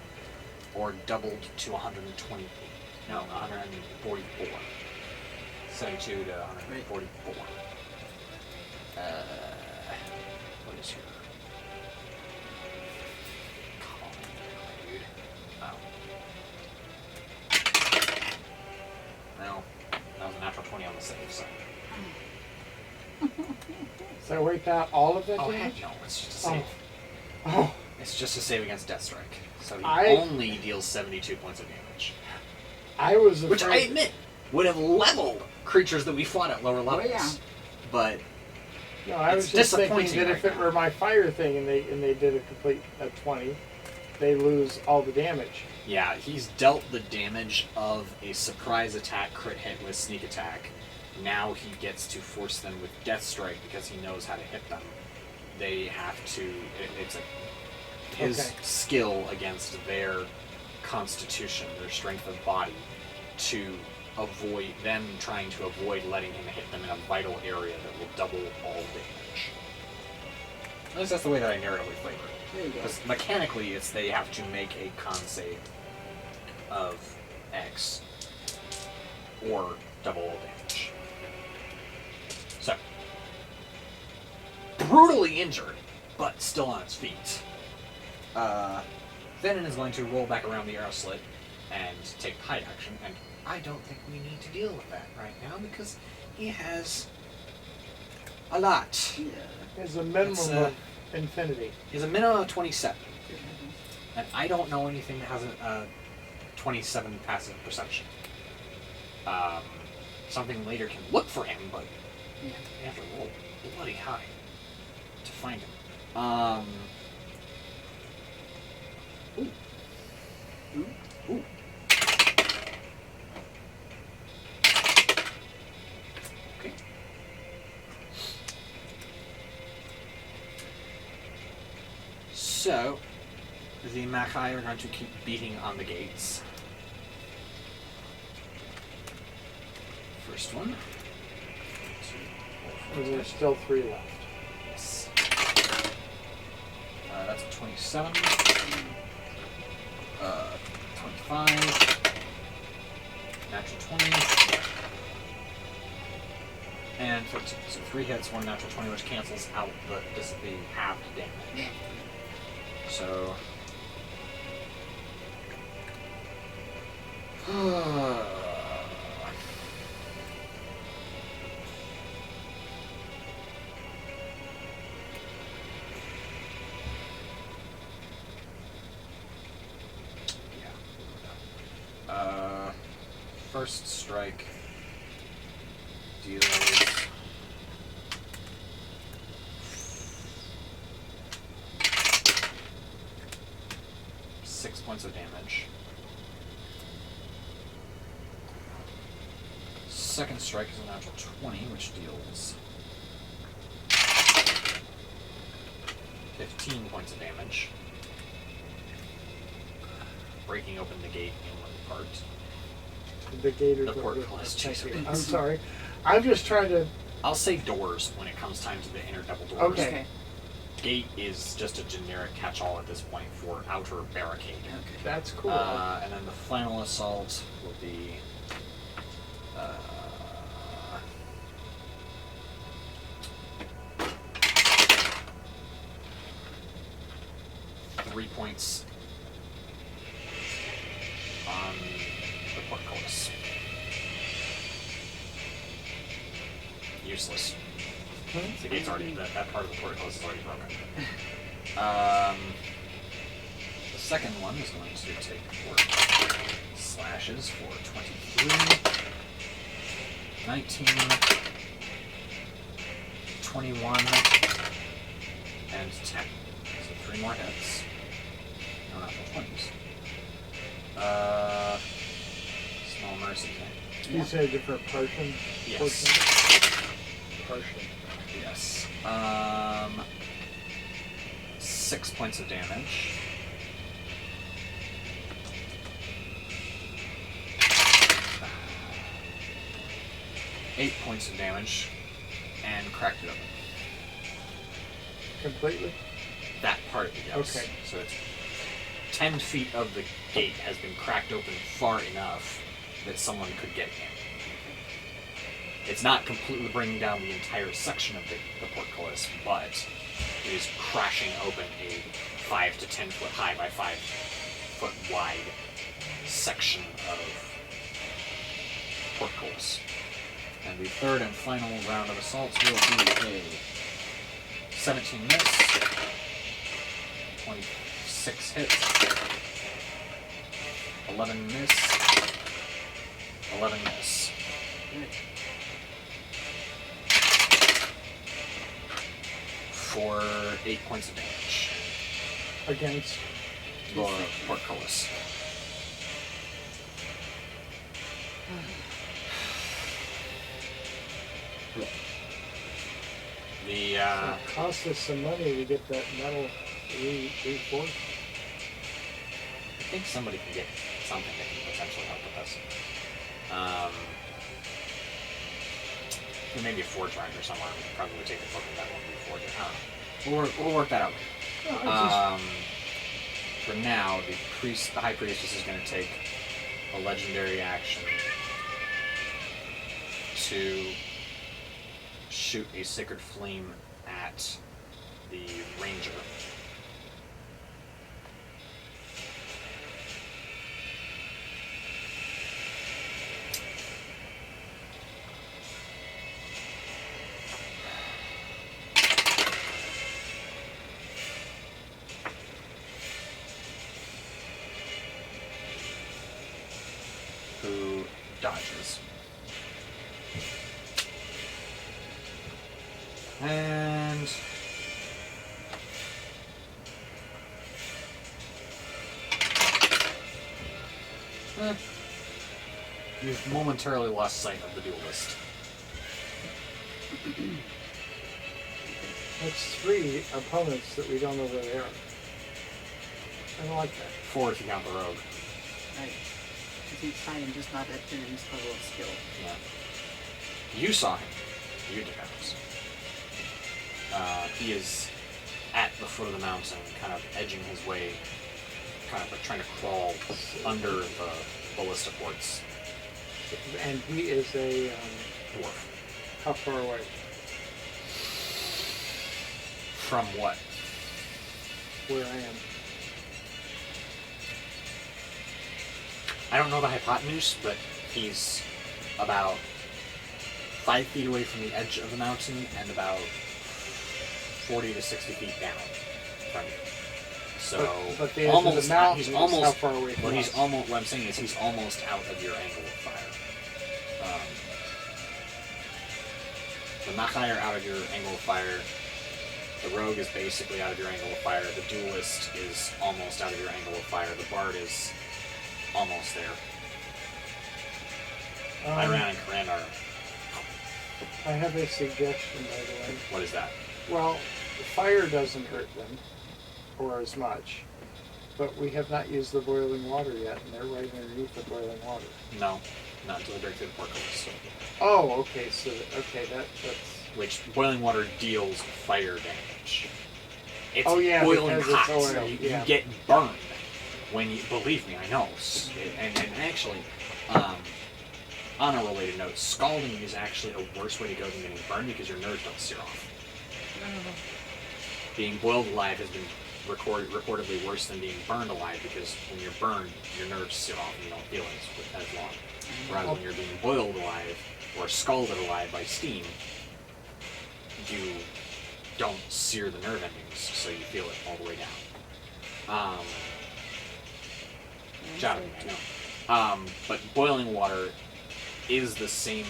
or doubled to 128. No, 144. 72 to 144. What is your calling grade? Oh. No, that was a natural 20 on the save, so. So I wipe out all of that Oh, damage? heck no, it's just a save. Oh. It's just a save against Death Strike. So he I- only deals 72 points of damage. I was afraid. Which I admit would have leveled creatures that we fought at lower levels. yeah. But No, I was It's just thinking disappointing that if right it now. were my fire thing and they did a complete 20, they lose all the damage. yeah, he's dealt the damage of a surprise attack crit hit with sneak attack. Now he gets to force them with Death Strike because he knows how to hit them. They have to. It's his Okay. skill against their constitution, their strength of body, to avoid them trying to avoid letting him hit them in a vital area that will double all damage. At least that's the way that I narratively flavor it. There you go. Because mechanically, it's they have to make a con save of X or double all damage. So, brutally injured, but still on its feet. Venom is going to roll back around the arrow slit and take hide action, and I don't think we need to deal with that right now because he has a lot. Yeah. There's a minimum It's, of infinity. He has a minimum of 27, and I don't know anything that has a 27 passive perception. Something later can look for him, but Yeah. you have to roll bloody high to find him. Ooh. Ooh. Okay. So, the Machai are going to keep beating on the gates. First one. And there's still 3 left. Yes. That's a 27. 25. Natural 20. And 13. So 3 hits, 1 natural 20, which cancels out the halved damage. So. First strike deals 6 points of damage. second strike is a natural 20, which deals 15 points of damage, breaking open the gate in one part. The gate or The portcullis. thank you. I'm sorry. I'm just trying to. I'll say doors when it comes time to the inner double doors. Okay. Gate is just a generic catch-all at this point for outer barricade. Okay. That's cool. And then the final assault will be 3 points on the portcullis. Useless. The gate's already, that part of the portcullis is already broken. The second one is going to take 4 slashes for 23, 19, 21, and 10. So 3 more hits. No natural 20s. Small mercy thing. You said a different portion? Yes. Portion. Yes. 6 points of damage. Eight points of damage, and cracked it open. Completely? That part, yes. Okay. So it's 10 feet of the gate has been cracked open far enough that someone could get in. It's not completely bringing down the entire section of the portcullis, but it is crashing open a 5 to 10 foot high by 5 foot wide section of portcullis. And the third and final round of assaults will be a 17 miss, 26 hits, 11 miss, 11 miss. Good. For 8 points of damage. Against? The portcullis. The It costs us some money to get that metal reinforced. I think somebody can get something that can potentially help with this. Maybe a forge grinder somewhere. We can probably take the book of that one and forge it. I don't know. We'll work that out later. For now, the High Priestess is going to take a legendary action to shoot a Sacred Flame at the Ranger. Who dodges. And you've momentarily lost sight of the duelist. That's 3 opponents that we don't know where they are. I don't like that. 4 if you count the rogue. Right. Because he's fighting just not at Dinan's level of skill. Yeah. You saw him. You did not. He is at the foot of the mountain, kind of edging his way, kind of like trying to crawl under the ballista ports. And he is a Dwarf. how far away? From what? Where I am. I don't know the hypotenuse, but he's about 5 feet away from the edge of the mountain and about 40 to 60 feet down from you. So but the edge almost, of the mountain he's is almost, how far away from well, he's us? almost. What I'm saying is he's almost out of your angle of fire. The Machai are out of your angle of fire. The rogue is basically out of your angle of fire. The duelist is almost out of your angle of fire. The bard is almost there. Airaon and Corrine are I have a suggestion, by the way. What is that? Well, fire doesn't hurt them, or as much, but we have not used the boiling water yet, and they're right underneath the boiling water. No, not until they break through the portcullis. Oh, okay, so, that's... Which boiling water deals fire damage. It's Oh, yeah, boiling because hot, it's so oil, you yeah. get burned when you, believe me, I know. And actually, on a related note, scalding is actually a worse way to go than getting burned because your nerves don't sear off. Being boiled alive has been reportedly worse than being burned alive because when you're burned, your nerves sear off and you don't feel it as long. Whereas when you're being boiled alive or scalded alive by steam, you don't sear the nerve endings, so you feel it all the way down. Shouting, I know. But boiling water is the same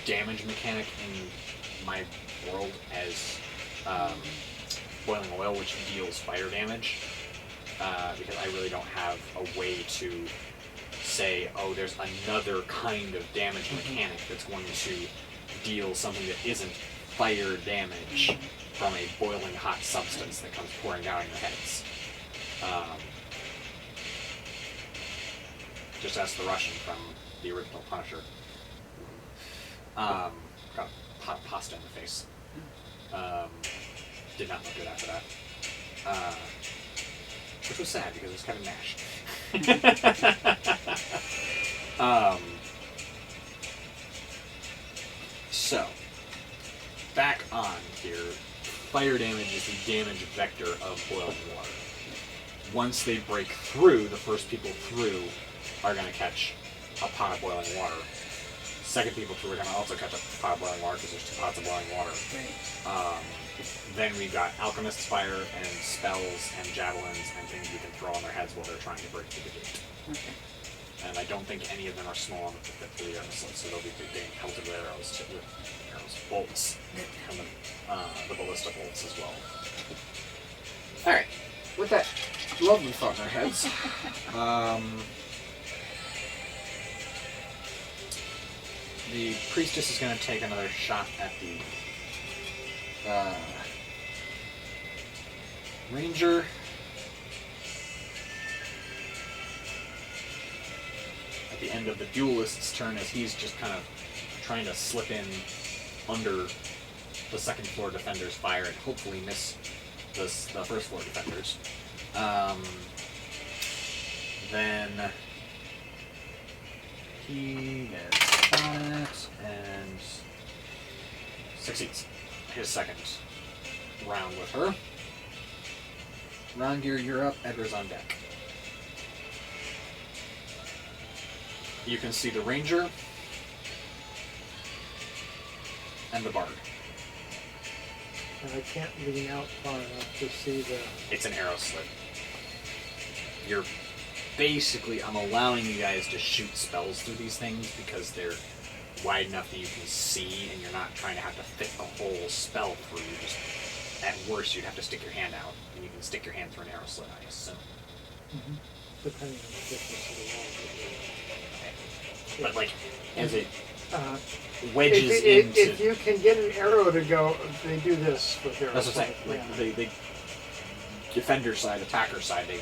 damage mechanic in my world as boiling oil, which deals fire damage. Because I really don't have a way to say, oh, there's another kind of damage mechanic that's going to deal something that isn't fire damage from a boiling hot substance that comes pouring down on your heads. Just ask the Russian from the original Punisher. Got hot pasta in the face. Did not look good after that. Which was sad because it was kind of mashed. So, back on here, fire damage is the damage vector of boiling water. Once they break through, the first people through are going to catch a pot of boiling water. Second people through are going to also catch a pot of boiling water because there's 2 pots of boiling water. Right. Then we've got Alchemist's Fire and spells and javelins and things we can throw on their heads while they're trying to break through the gate. Okay. And I don't think any of them are small enough to fit through the arrows, so they'll be getting pelted with arrows, bolts, and the ballista bolts as well. Alright, with that lovely thought in our heads, the priestess is going to take another shot at the ranger. At the end of the duelist's turn, as he's just kind of trying to slip in under the second floor defender's fire and hopefully miss the first floor defenders. Then he gets that and succeeds his second round with her. Rongear, you're up. Edgar's on deck. You can see the ranger and the bard. And I can't lean out far enough to see the... It's an arrow slit. You're basically, I'm allowing you guys to shoot spells through these things because they're wide enough that you can see and you're not trying to have to fit the whole spell through. You just, at worst, you'd have to stick your hand out, and you can stick your hand through an arrow slit, I assume. Mm-hmm. Depending on the thickness of the wall. But like, as it wedges into... If you can get an arrow to go, they do this with arrows. That's what I'm saying. Like, they defender side, attacker side, they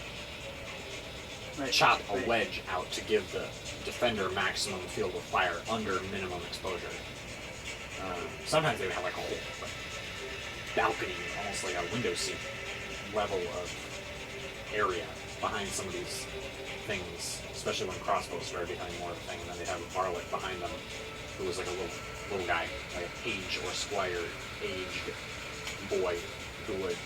chop a wedge out to give the defender maximum field of fire under minimum exposure. Sometimes they would have like a whole balcony, almost like a window seat level of area behind some of these things, especially when crossbows started becoming more of a thing, and then they'd have a varlet behind them who was like a little guy, like a page or squire aged boy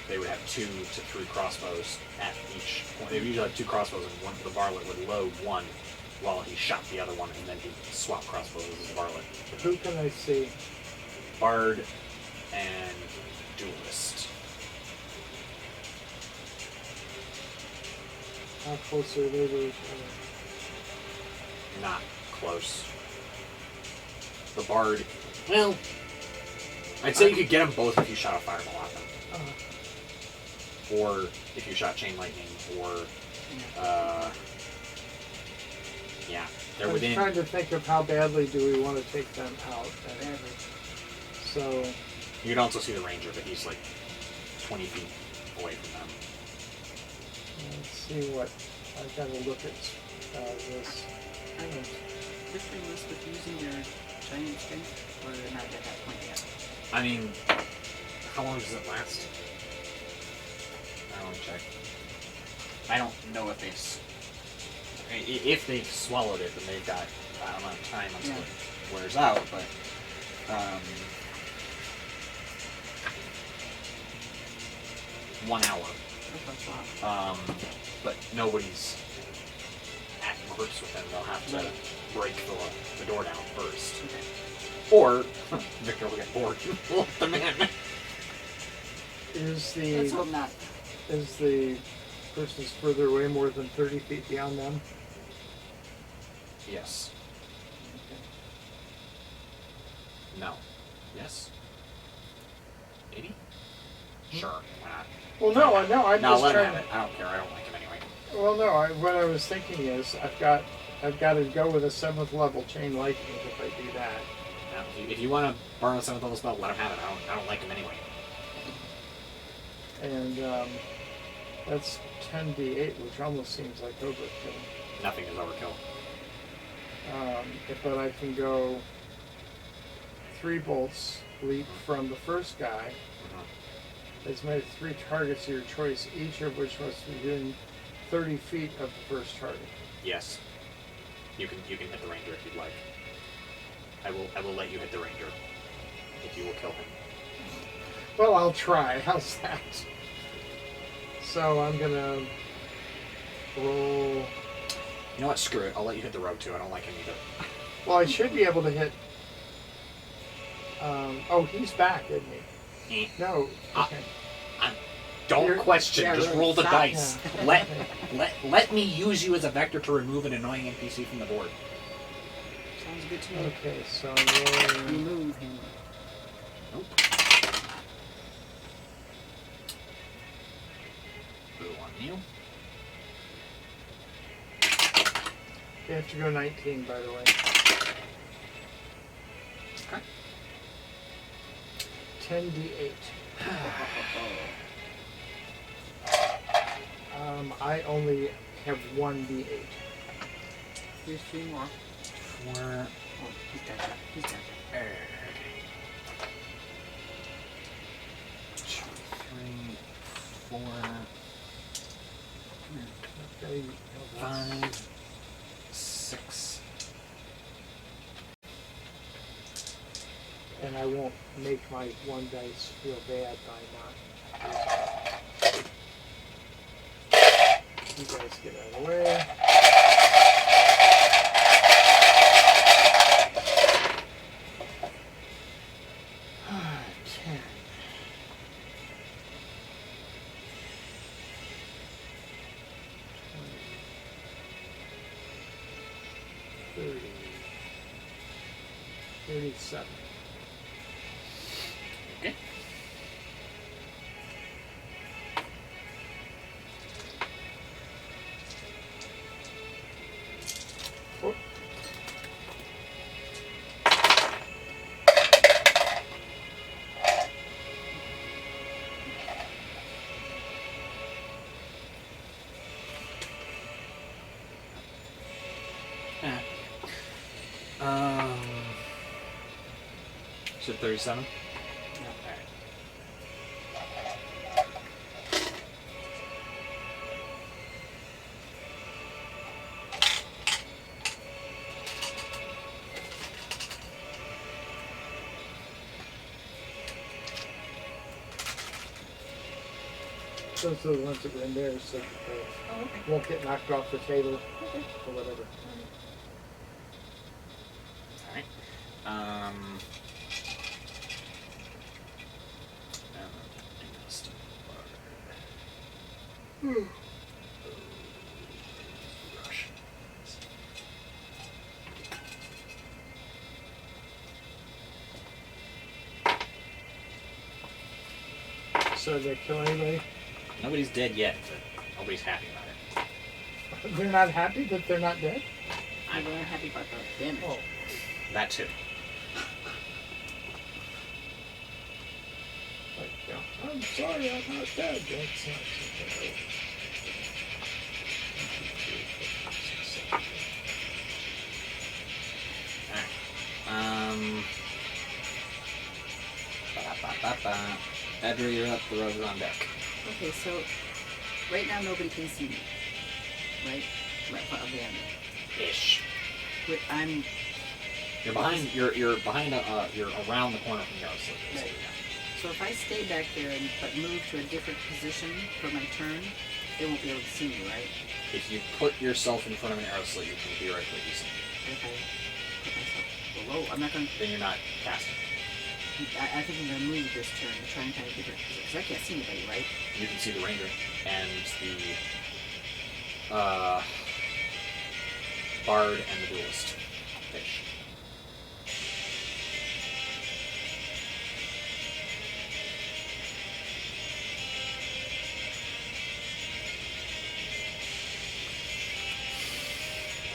they would have 2 to 3 crossbows at each point. They would usually have 2 crossbows, and the varlet would load one while he shot the other one, and then he'd swap crossbows as the varlet. Who can I see? Bard and duelist. How close are they to each other? Not close. The bard, well, I'd say you could get them both if you shot a fireball at them. Or if you shot chain lightning, or yeah, they're within. I'm trying to think of how badly do we want to take them out. So You can also see the ranger, but he's like 20 feet away from them. let's see what I've got to look at this. Are you officially listed using your giant strength, or not at that point yet? I mean, how long does it last? I don't check. I don't know if if they've swallowed it, then they've got I don't know time until it wears out. But 1 hour. That's a lot. But nobody's at grips with them. They'll have to break the door down first. Okay. Or Victor will get bored and let them in. Is Let's hope not. is the person's further away more than 30 feet beyond them? Yes. No. Yes? Maybe? Sure. Why not? Well, no, I'm No, just let him trying. have it. I don't care. I don't like him anyway. Well, no, what I was thinking is I've got to go with a 7th level chain lightning if I do that. Now, if you want to borrow a 7th level spell, let him have it. I don't like him anyway. And that's 10d8, which almost seems like overkill. Nothing is overkill. But I can go 3 bolts, leap from the first guy. It's made 3 targets of your choice, each of which must be within 30 feet of the first target. Yes. You can hit the ranger if you'd like. I will let you hit the ranger if you will kill him. Well, I'll try. How's that? So I'm gonna roll. You know what? Screw it. I'll let you hit the rogue too. I don't like him either. Well, I should be able to hit. Oh, he's back, isn't he? No. Okay. Don't You're- question. yeah, Just really, roll the stop. dice. Yeah. Let me use you as a vector to remove an annoying NPC from the board. Sounds good to me. Okay, so I'm rolling. Remove him. Nope. Blue on you. You have to go 19, by the way. Okay. 10d8. I only have 1d8. Here's 3 more. 4. Oh, he's got you. He's got you. Okay. 2, 3, 4, Okay, 5, 6. and I won't make my 1 dice feel bad by not using it. You guys get out of the way. Okay. 30. 37. Okay. Oh. Is it 37? Yeah. Alright. Those are the ones that were in there, so that they Oh, okay. won't get knocked off the table Okay. or whatever. Alright. Rush. So did they kill anybody? Nobody's dead yet, but nobody's happy about it. They're not happy that they're not dead? I'm very happy about the damage. Oh. That too. I'm sorry, I'm not dead. That's not so bad. Ba-da-ba-ba-ba. Edgar, you're up. The rows are on deck. Okay, so right now nobody can see me. Right? Right above the enemy. Ish. But I'm You're behind. You're behind. You're around the corner from the arrow slit. Right. So if I stay back there and but move to a different position for my turn, they won't be able to see me, right? If you put yourself in front of an arrow slit, you can theoretically be seen. If I put myself below, I'm not going to. Then you're not casting. I think I'm going to move this turn and try and find a different position. Because I can't see anybody, right? You can see the ranger and the bard and the duelist. Ish.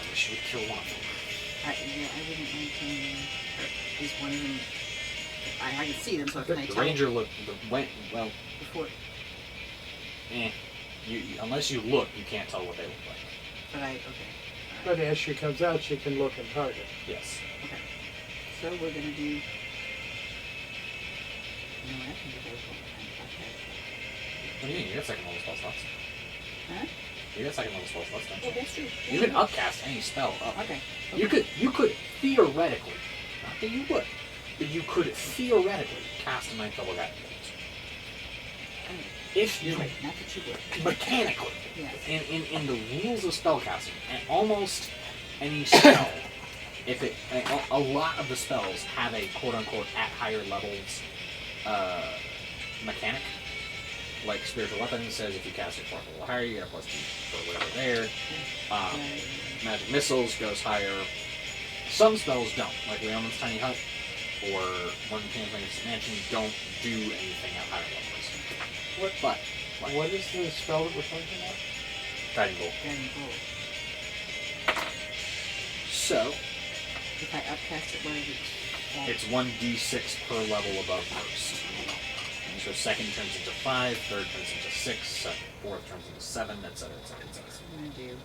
I wish you would kill one of them. I wouldn't mind killing them. Or is one of them. I can see them, so can I The tell ranger look. Well, before? unless you look, you can't tell what they look like. But okay. But as she comes out, she can look and target. Yes. Okay. So we're going to do. No, I can do both. Okay. What do you mean? You got second level spell slots. Huh? You got second level spell slots, don't Oh, you? that's true. You can upcast any spell up. Okay. You could theoretically, not that you would, but you could theoretically cast a 9th level guiding bolt. If you Right, not that you would. mechanically, Yes. in the rules of spellcasting, and almost any spell, if it a lot of the spells have a quote unquote at higher levels mechanic. Like spiritual weapons says if you cast it 4th level higher, you get a +2 for whatever there. Magic missiles goes higher. Some spells don't, like Leoman's Tiny Hut or One Can't Mansion don't do anything at higher levels. But What is the spell that we're talking about? Guiding Bolt. Guiding bolt. So If I upcast it, what is it? it's 1d6 per level above first. And so second turns into 5, third turns into 6, fourth turns into 7, etc., etc., etc. That's what I'm going to do.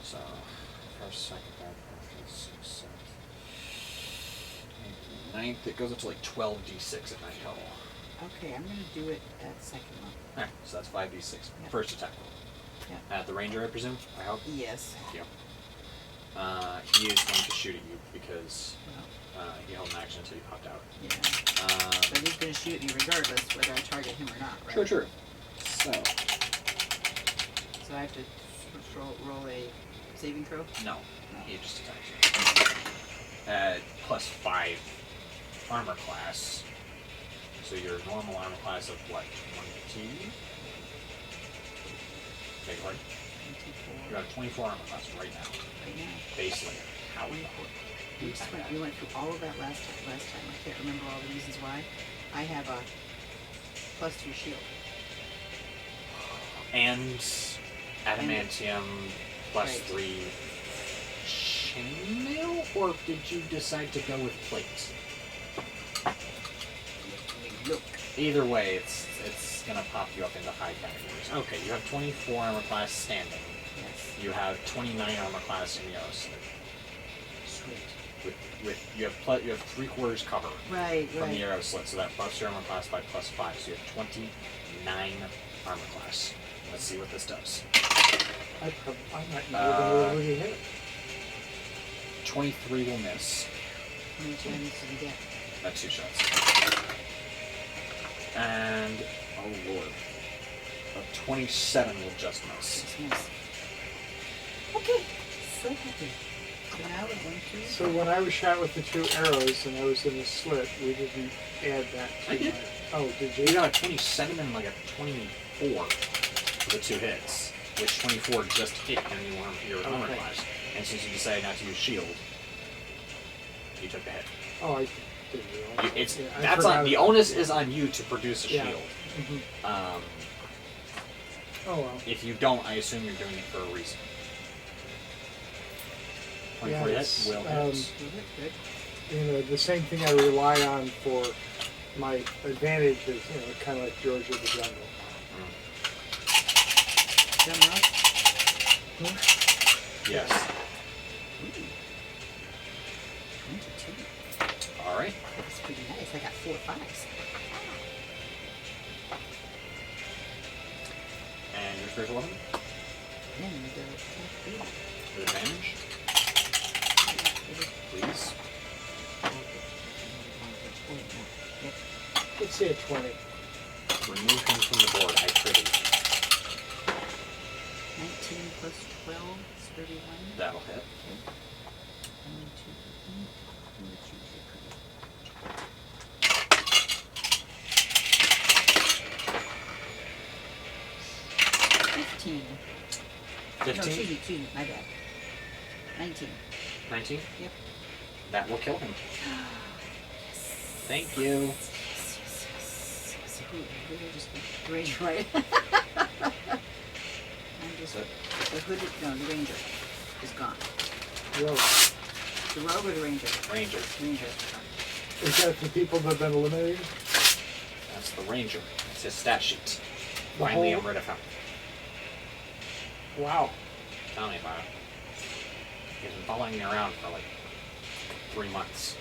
So first, second, third, fourth, fifth, sixth, seventh, eighth, ninth. It goes up to like 12d6 at 9th level. Okay, I'm going to do it at second level. Alright, so that's 5d6. Yep. First attack roll. Yep. At the ranger, I presume? I hope? Yes. Thank you. He is going to shoot at you because Well, he held an action until you popped out. yeah. But he's going to shoot at me regardless whether I target him or not, right? True. So, So I have to roll a saving throw? no. He just attacks you. At +5 armor class. So your normal armor class of what? 20? Beg your pardon? 24. You have 24 armor class right now. Right now. Base layer. How we 24. We went through all of that last time. I can't remember all the reasons why. I have a +2 shield. And adamantium +3 Right. chainmail? Or did you decide to go with plate? Look. Either way, it's gonna pop you up into high categories. Okay, you have 24 armor class standing. Yes. You have 29 armor class in the arrow slit. Sweet. With you have 3/4 cover Right, from the right. arrow slit, so that buffs your armor class by +5. So you have 29 armor class. Let's see what this does. I might not even really hit it. 23 will miss. How many times did you get? That's 2 shots. And oh lord, a 27 will just miss. Just miss. Okay. So happy. So now we're going to... So when I was shot with the 2 arrows and I was in the slit, we didn't add that to I did. my... Oh, did you? You got a 27 and like a 24 for the 2 hits, which 24 just hit your armor Okay. class. And since you decided not to use shield, you took the hit. Oh, I didn't realize. You- Yeah, I that's forgot on the about onus that. is on you to produce a Yeah. shield. Mhm. Oh well. If you don't, I assume you're doing it for a reason. 24 Yeah, hits, it's, will hits. Good, good. You know, the same thing I rely on for my advantage is, kind of like George of the Jungle. Yes. Ooh. 22. Alright. That's pretty nice. I got 4 5s. And your spiritual weapon? Then we go With advantage? Please. Yep. Let's say a 20. Remove him from the board. I critted. 19 plus 12 is 31. That'll hit. Okay. 1, 2, 3. Who would choose your pretty? 15. 15? No, excuse me, my bad. 19. 19? Yep. That will kill him. Thank you. Yes. So who just Ranger, right? I'm just the hooded. No, the Ranger is gone. Rogue. The rogue or the Ranger? Ranger. Ranger is gone. Is that the people that have been eliminated? That's the Ranger. It's his stat sheet. The Finally, whole- I'm rid of him. Wow. Tell me about it. He's been following me around for like 3 months.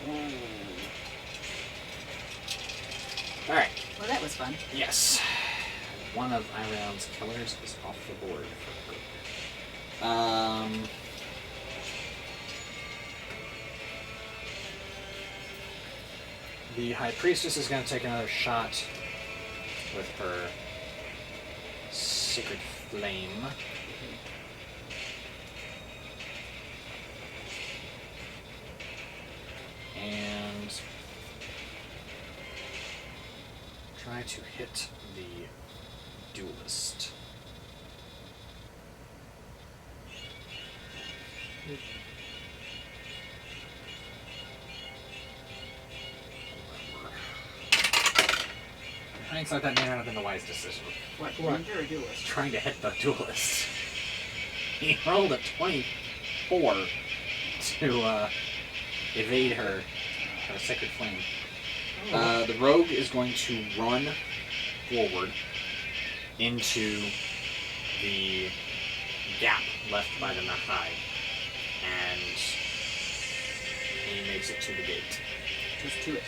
Alright. Well, that was fun. Yes. One of Airaon's killers is off the board for her. The High Priestess is going to take another shot with her Sacred Flame. And try to hit the duelist. In hindsight, that may not have been the wise decision. What, What? Ranger or Duelist? Trying to hit the duelist. He rolled a 24 to evade her Sacred Flame. The rogue is going to run forward into the gap left by the Nahai, and he makes it to the gate, Just to it.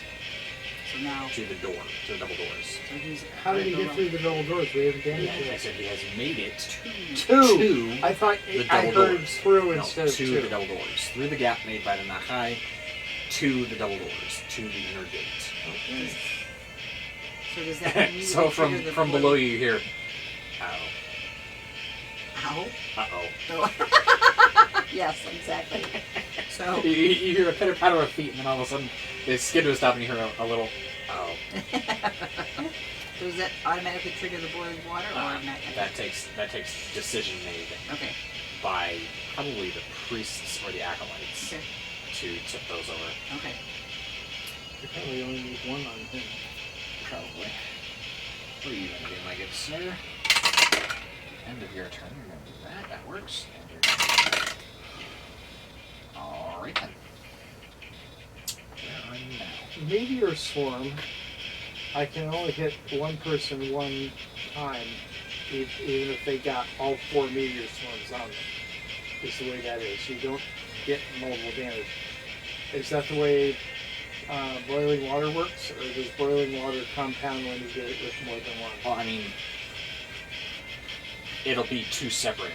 So now, to the door, to the double doors. so he's. How did he get through the double doors? We haven't damaged I it. said he has made it Two. to I thought the I double heard doors. through No, instead of to two. the double doors, through the gap made by the Nahai, to the double doors, to the inner gate. Okay. So does that mean you So would from trigger the from blood- below you hear, Ow. uh-oh. Oh. Yes, exactly. So. You hear a pitter patter of feet, and then all of a sudden they skid to a stop, and you hear a little, oh. So does that automatically trigger the boiling water, or not? That takes decision made Okay. by probably the priests or the acolytes Okay. to tip those over. Okay. You probably only need one on him. Probably. What are you gonna do, my good sir? End of your turn, you're gonna do that. That works. And you're gonna do that. Alright then. Where are you now? Meteor Swarm, I can only hit one person one time, even if they got all 4 Meteor Swarms on them. Is the way that is. You don't get multiple damage. Is that the way boiling water works, or does boiling water compound when you get it with more than one? Well, I mean, it'll be 2 separate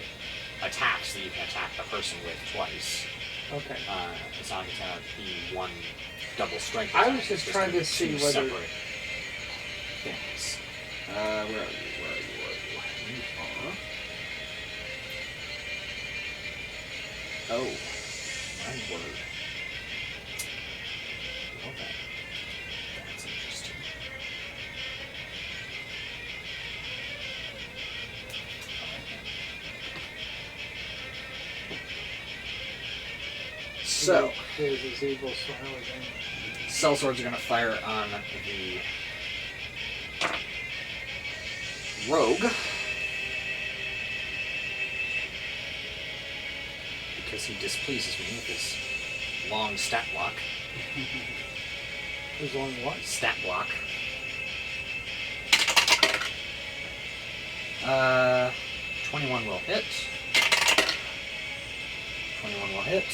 attacks that you can attack the person with twice. Okay. It's not going to be one double strike I attack. was just It's trying gonna to be see 2 whether- separate things. Where are you? You are... Oh, my word. Well, that's interesting. So, There's this evil smile again. cell swords are going to fire on the rogue. Because he displeases me with his long stat block. There's only one. Stat block. 21 will hit. 21 will hit.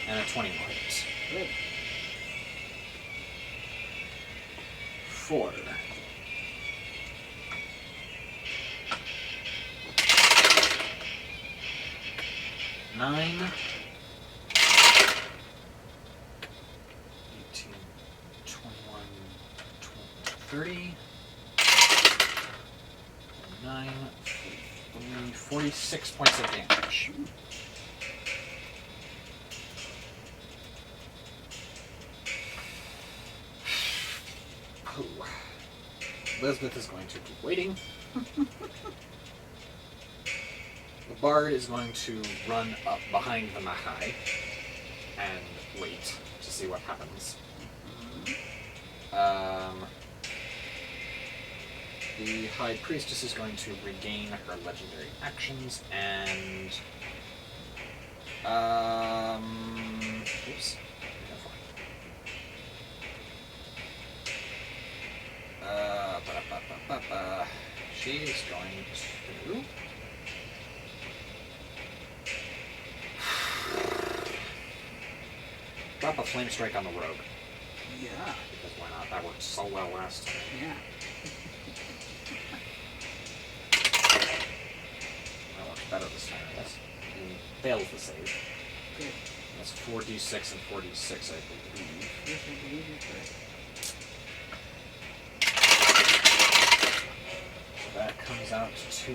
And a 20 will hit. Good. 4. 9. 18, 21, 30. 9, 46 points of damage. Ooh. Elizabeth is going to keep waiting. The bard is going to run up behind the Mahai and wait to see what happens. The High Priestess is going to regain her legendary actions and oops. She's going to drop a flame strike on the rogue. Yeah. Because why not? That worked so well last time. Yeah. That works better this time, I guess. He fails the save. Good. That's 4d6 and 4d6, I believe. Yes, I believe you're correct. So that comes out to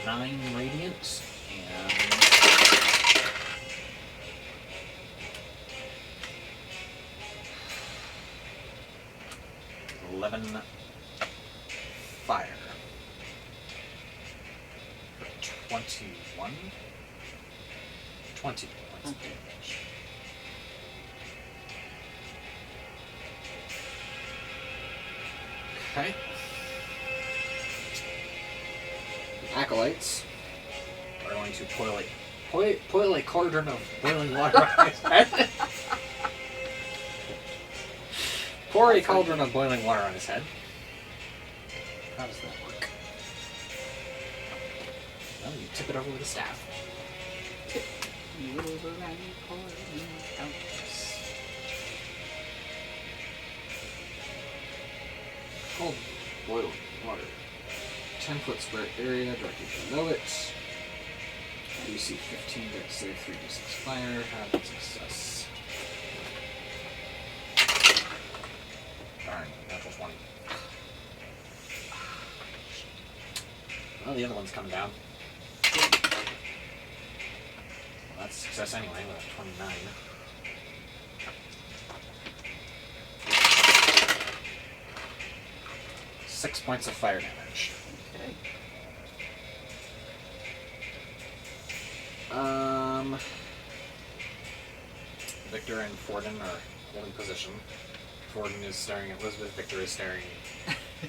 9 radiant and 11 fire. For 21? 20 points of damage. Okay. The acolytes are going to boil a cauldron of boiling water on his head. Pour a cauldron of boiling water on his head. How does that work? Well, you tip it over with a staff. Tip you over and pour me out. Cold boiling water. 10-foot square area directly below it. DC 15, dex save 3d6 fire. Have success. Darn, natural 20. Well, the other one's coming down. Well, that's a success anyway, with a 29. Six points of fire damage. Okay. Victor and Forden are holding position. Forden is staring at Elizabeth. Victor is staring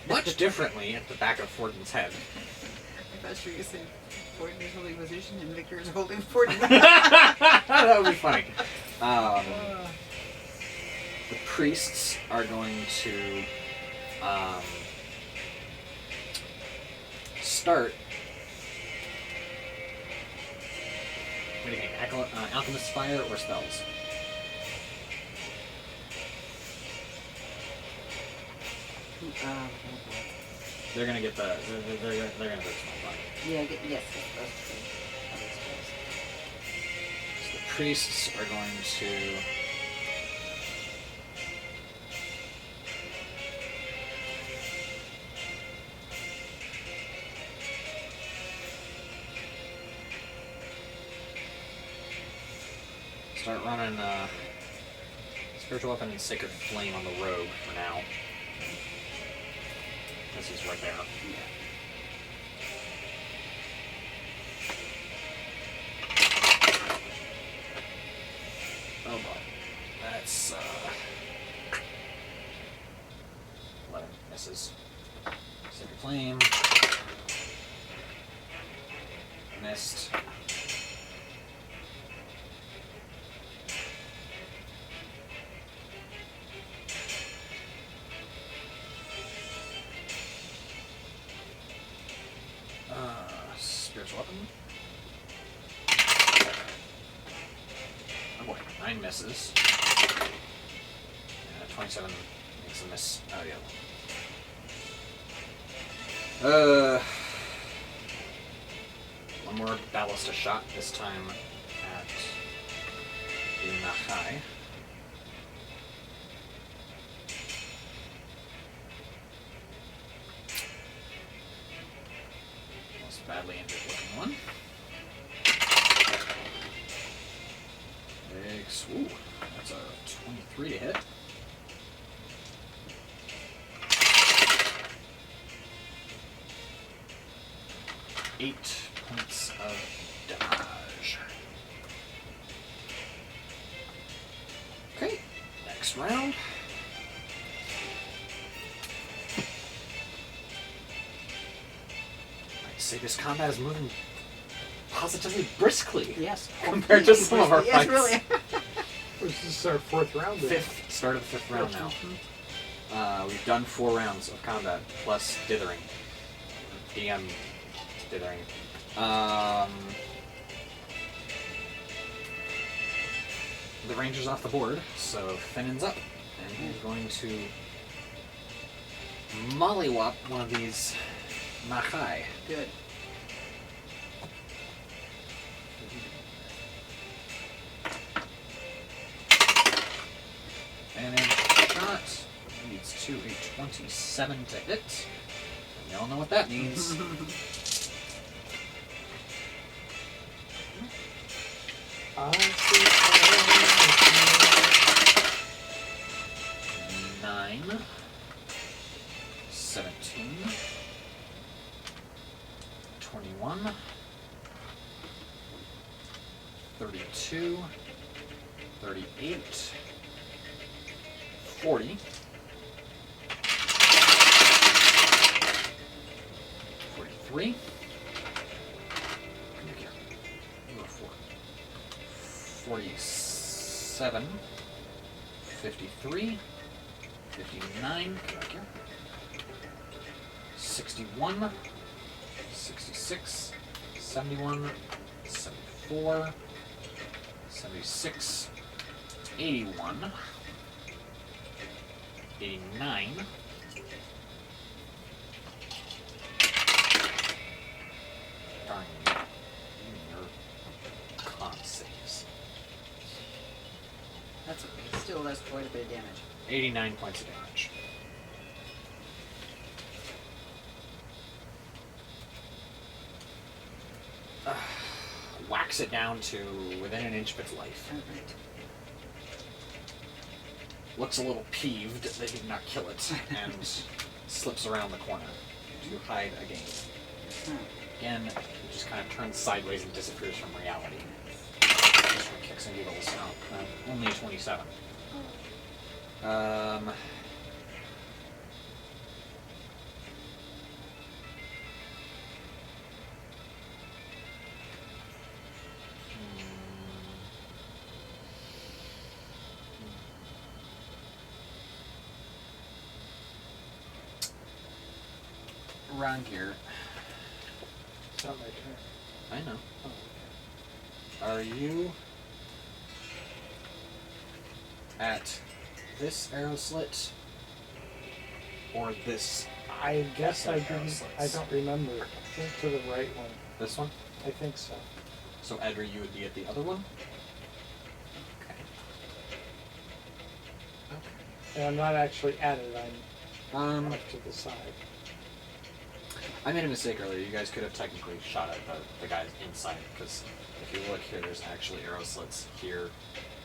much differently at the back of Forden's head. I thought you were going to say Forden is holding position and Victor is holding Forden. That would be funny. The priests are going to start. What do you think? Alchemist fire or spells? They're gonna get the. They're gonna go small fire. Yeah, yes, that's true. So the priests are going to. Start running spiritual weapon and sacred flame on the rogue for now. Because he's right there. Yeah. Oh boy. That's 11 misses. Sacred flame. Missed. Oh boy, 9 misses. 27 makes a miss. Oh yeah. One more ballista shot, this time at the Nahai. Most badly injured looking one. Ooh, that's a 23 to hit. Eight points of damage. Okay, next round. I'd say this combat is moving positively briskly. Yes. Compared to some of our yes, fights. really. This is our 4th round. Then. Start of the 5th round now. We've done 4 rounds of combat plus dithering. DM dithering. The ranger's off the board, so Finnan's up, and he's going to mollywop one of these Machai. Good. And a shot leads to a 27 to hit. And we all know what that means. Nine, 17, 21, 32, 38, 40, 43, 47, 53, 59, come back here, 61, 66, 71, 74, 76, 81, 89, darn you, your con saves. That's okay. It still does quite a bit of damage. 89 points of damage. Whacks it down to within an inch of its life. Alright. Looks a little peeved that he did not kill it, and slips around the corner to hide again. Again, it just kind of turns sideways and disappears from reality. Just from kicks and giggles. No, only a 27. Around here. It's not my turn. I know. Oh, Are you at this arrow slit or this? I guess I Arrow didn't. slits. I don't remember. I think to the right one. This one? I think so. So Edra, you would be at the other one? Okay. And I'm not actually at it. I'm Okay. off to the side. I made a mistake earlier. You guys could have technically shot at the guys inside, because if you look here, there's actually arrow slits here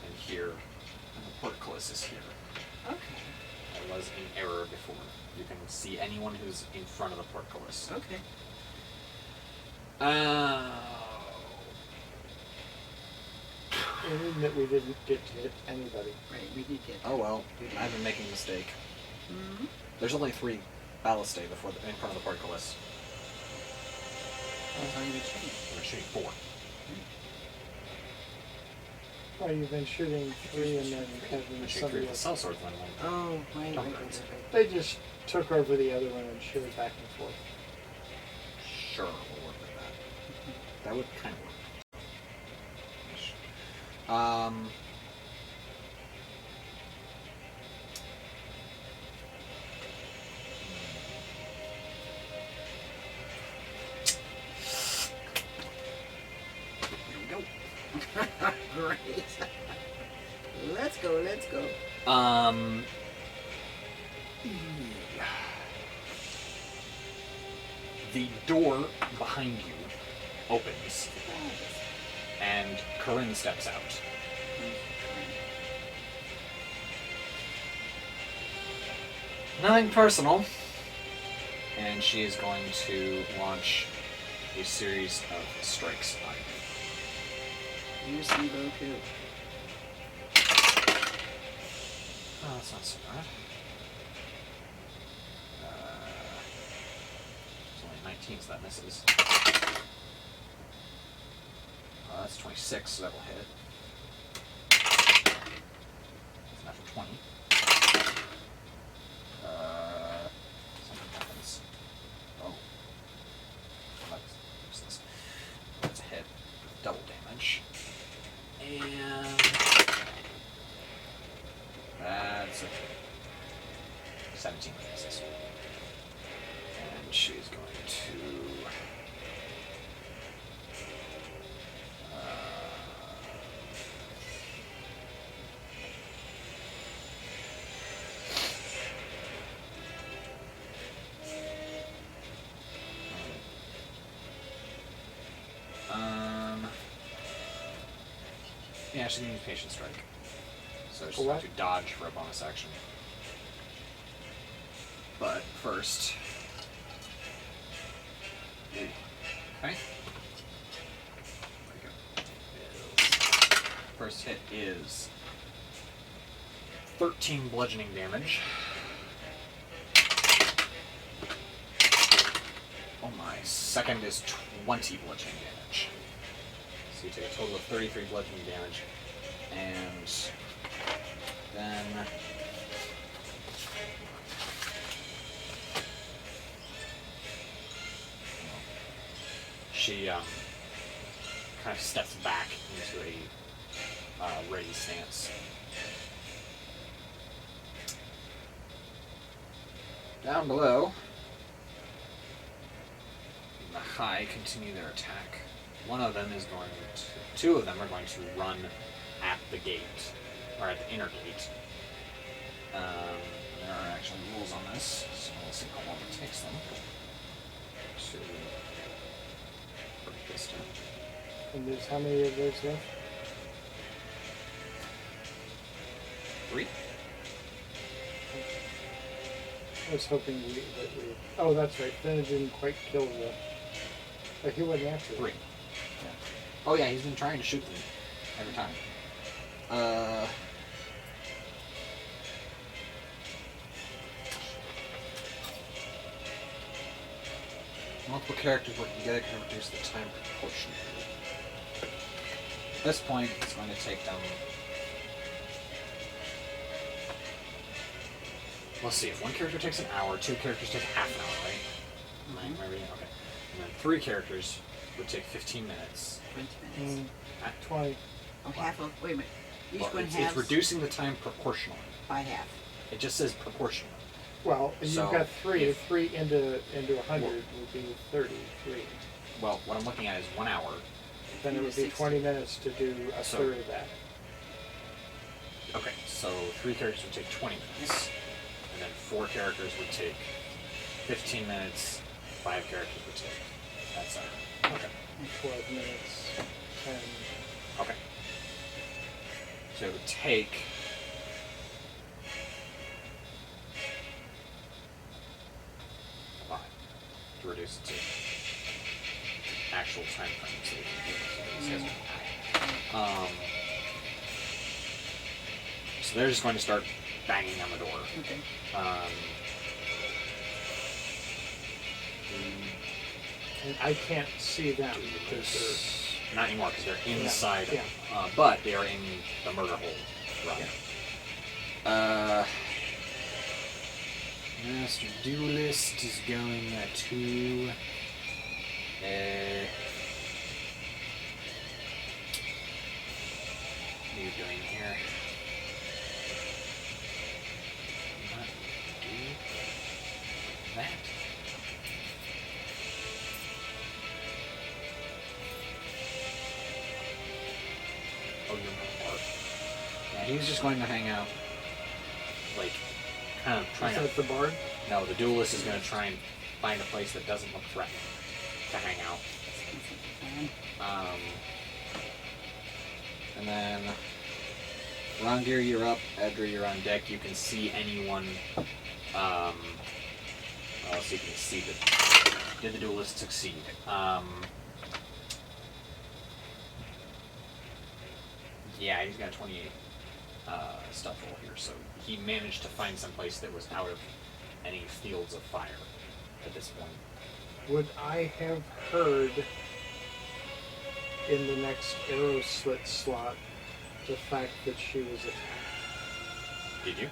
and here, and the portcullis is here. Okay. That was an error before. You can see anyone who's in front of the portcullis. Okay. I mean that we didn't get to hit anybody. Right, we did get Oh well, I've been making a mistake. Mm-hmm. There's only 3 ballistae in front of the portcullis. That's how you been shooting. We're shooting 4. Oh, you've been shooting 3 and then having We're shooting 3 somebody with the else. sellswords one. Oh, right, Don't right, hurt. right, right. They just took over the other one and shooted back and forth. Sure, we'll work with that. That would kind of work. Here we go. Great. Let's go, let's go. The door behind you opens, and Corrine steps out. Nothing personal. And she is going to launch a series of strikes on you. You see Boku. Oh, that's not so bad. It's only 19, so that misses. That's 26, so that will hit. That's not for 20. Something happens. Oh. What's this? That's a hit. Double damage. And that's a 17 misses. And she's going to yeah, she's going to use Patient Strike. So she's going to dodge for a bonus action. But first... Okay. There we go. First hit is 13 bludgeoning damage. Oh my. Second is 20 bludgeoning damage. So you take a total of 33 bludgeoning damage. And then she kind of steps back into a ready stance. Down below, the High continue their attack. One of them is going to, two of them are going to run at the gate, or at the inner gate. There are actually rules on this, so we'll see how long it takes them to break this down. And there's how many of those left? 3? I was hoping that we... Oh, that's right. Then it didn't quite kill the... But he wasn't after it. 3. Yeah. Oh yeah, he's been trying to shoot them every time. Multiple characters working together can reduce the time proportionally. At this point, it's going to take them... Let's see, if one character takes an hour, 2 characters take half an hour, right? Am I reading? Okay. And then 3 characters would take 15 minutes. 20 minutes. 20. Oh, half of... Wait a minute. Each Well, one it's halves reducing the time proportionally. by half. It just says proportionally. Well, you've So, got 3. if- 3 into 100 would be 33. Well, what I'm looking at is 1 hour. Then it would be 20 minutes to do a So- third of that. Okay, so 3 characters would take 20 minutes. And then 4 characters would take 15 minutes. 5 characters would take that side. Okay. 12 minutes. 10. Okay. So it would take... to reduce it to actual time frame so we can do this. So they're just going to start banging on the door. Okay. And I can't see them because Not anymore because they're inside, Yeah. But they are in the murder hole run. Master Duelist is going to he's just going to hang out, like, kind of trying Is that to... the bard? No, the duelist is going to try and find a place that doesn't look threatening to hang out. And then Rongir, you're up. Edra, you're on deck. You can see anyone. Let's see if you can see the. Did the duelist succeed? Yeah, he's got 28 stuff roll here, so he managed to find some place that was out of any fields of fire at this point. Would I have heard in the next arrow slit slot the fact that she was attacked? Did you?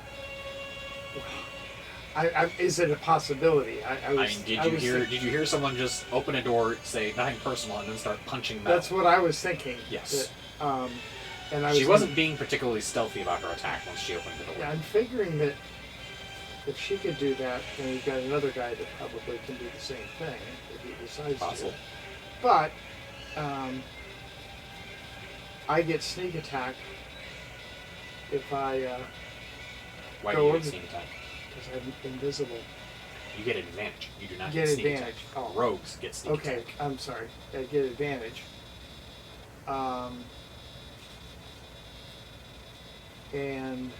Is it a possibility? I mean, did you hear someone just open a door, say nothing personal, and then start punching metal? That's what I was thinking. Yes. That, and I was she wasn't being particularly stealthy about her attack once she opened the door. Yeah, I'm figuring that if she could do that, then we've got another guy that probably can do the same thing if he decides Possible. to. But I get sneak attack if I Why do go you over get sneak attack? because I'm invisible. You get advantage. You do not Get get sneak advantage. attack. Oh. Rogues get sneak Okay, attack. I'm sorry. I get advantage. And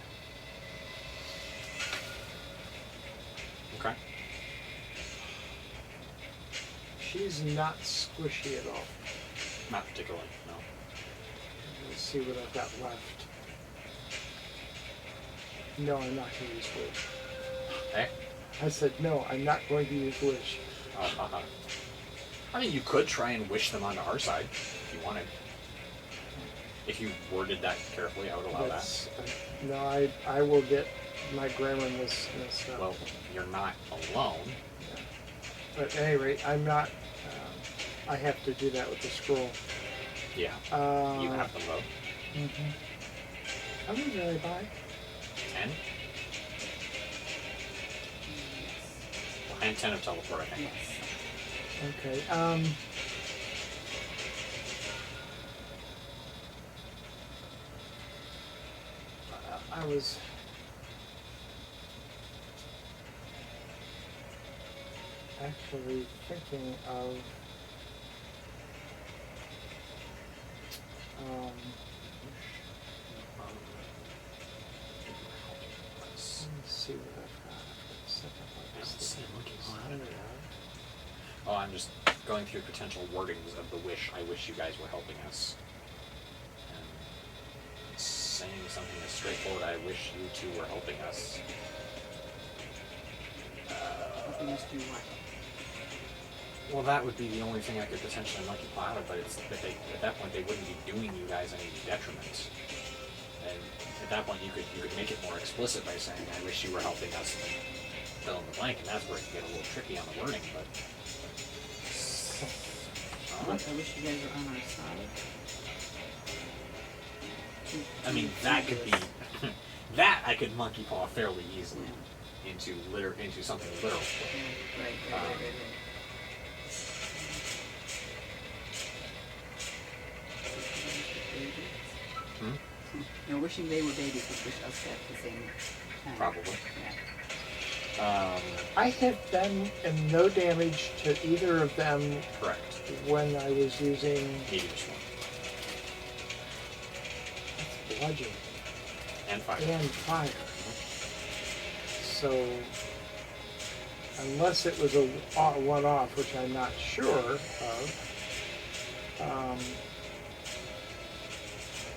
Okay. she's not squishy at all. Not particularly, no. Let's see what I've got left. No, I'm not going to use wish. Eh? I said no, I'm not going to use wish. I mean, you could try and wish them onto our side if you wanted. If you worded that carefully, I would allow that. No, I will get my grammar messed up. Well, you're not alone. Yeah. But at any rate, I'm not. I have to do that with the scroll. Yeah. You have them both. Mm-hmm. How many did I buy? 10? Well, and 10 of teleport, I think. Yes. Okay. I was actually thinking of let me see what I've got. I've got set up I like don't this. see a monkey paw. I don't know. Oh, I'm just going through potential wordings of the wish. I wish you guys were helping us. And saying something as straightforward, I wish you two were helping us. Helping us do what? Well, that would be the only thing I could potentially monkey paw out of, but at that point they wouldn't be doing you guys any detriment. And at that point you could make it more explicit by saying, I wish you were helping us, and fill in the blank, and that's where it can get a little tricky on the wording, but... I wish you guys were on our side. I mean, that could be... that I could monkey paw fairly easily into something literal. Right. No, wishing they were babies would wish us at the same time. Probably. Yeah. I have done no damage to either of them Correct. when I was using Medium sword. bludgeoning And fire. and fire. So, unless it was a one-off, which I'm not sure of,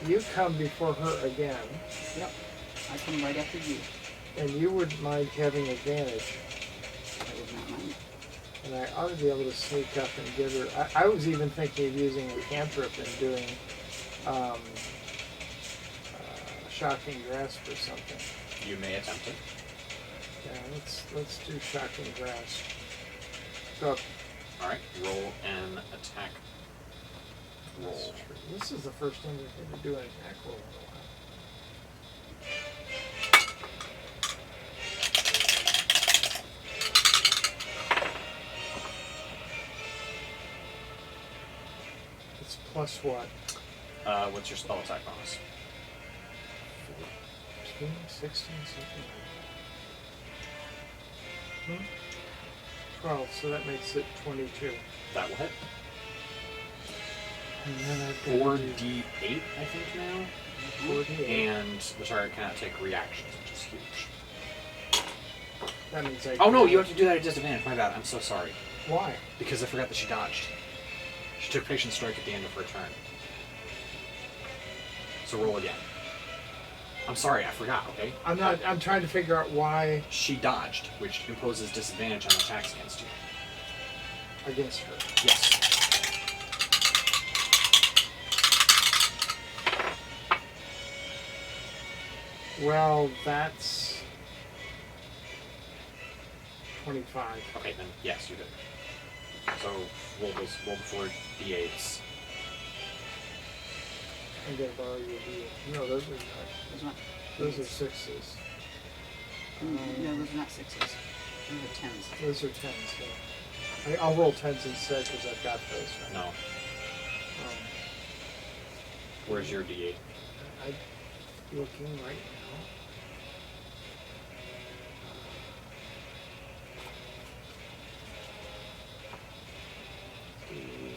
you come before her again, Yep. I come right after you. and you wouldn't mind having advantage. I would not mind. And I ought to be able to sneak up and get her. I was even thinking of using a cantrip and doing shocking grasp or something. You may attempt it. Yeah, let's do shocking grasp. Go. Alright, roll an attack roll. This is the first time I've had to do an attack roll in a while. It's plus what? What's your spell attack bonus? 15, 16, something like that. 12, so that makes it 22. That will hit. And then I've got 4d8, I think now. 48. And the target cannot take reactions, which is huge. That means I Oh no, you have to do that at disadvantage. My bad. I'm so sorry. Why? Because I forgot that she dodged. She took Patient Strike at the end of her turn. So roll again. I'm sorry, I forgot, okay? I'm trying to figure out why. She dodged, which imposes disadvantage on attacks against you. Against her. Yes. Well, that's 25. Okay, then yes, you did. So roll the 4 d8s. I'm gonna borrow your D8. No, those are not. Those not. Those are 6s. No, those are not 6s. Those are 10s. Those are 10s. Yeah. I'll roll 10s instead because I've got those. Right? No. Where's your d8? I'm looking right now. D8.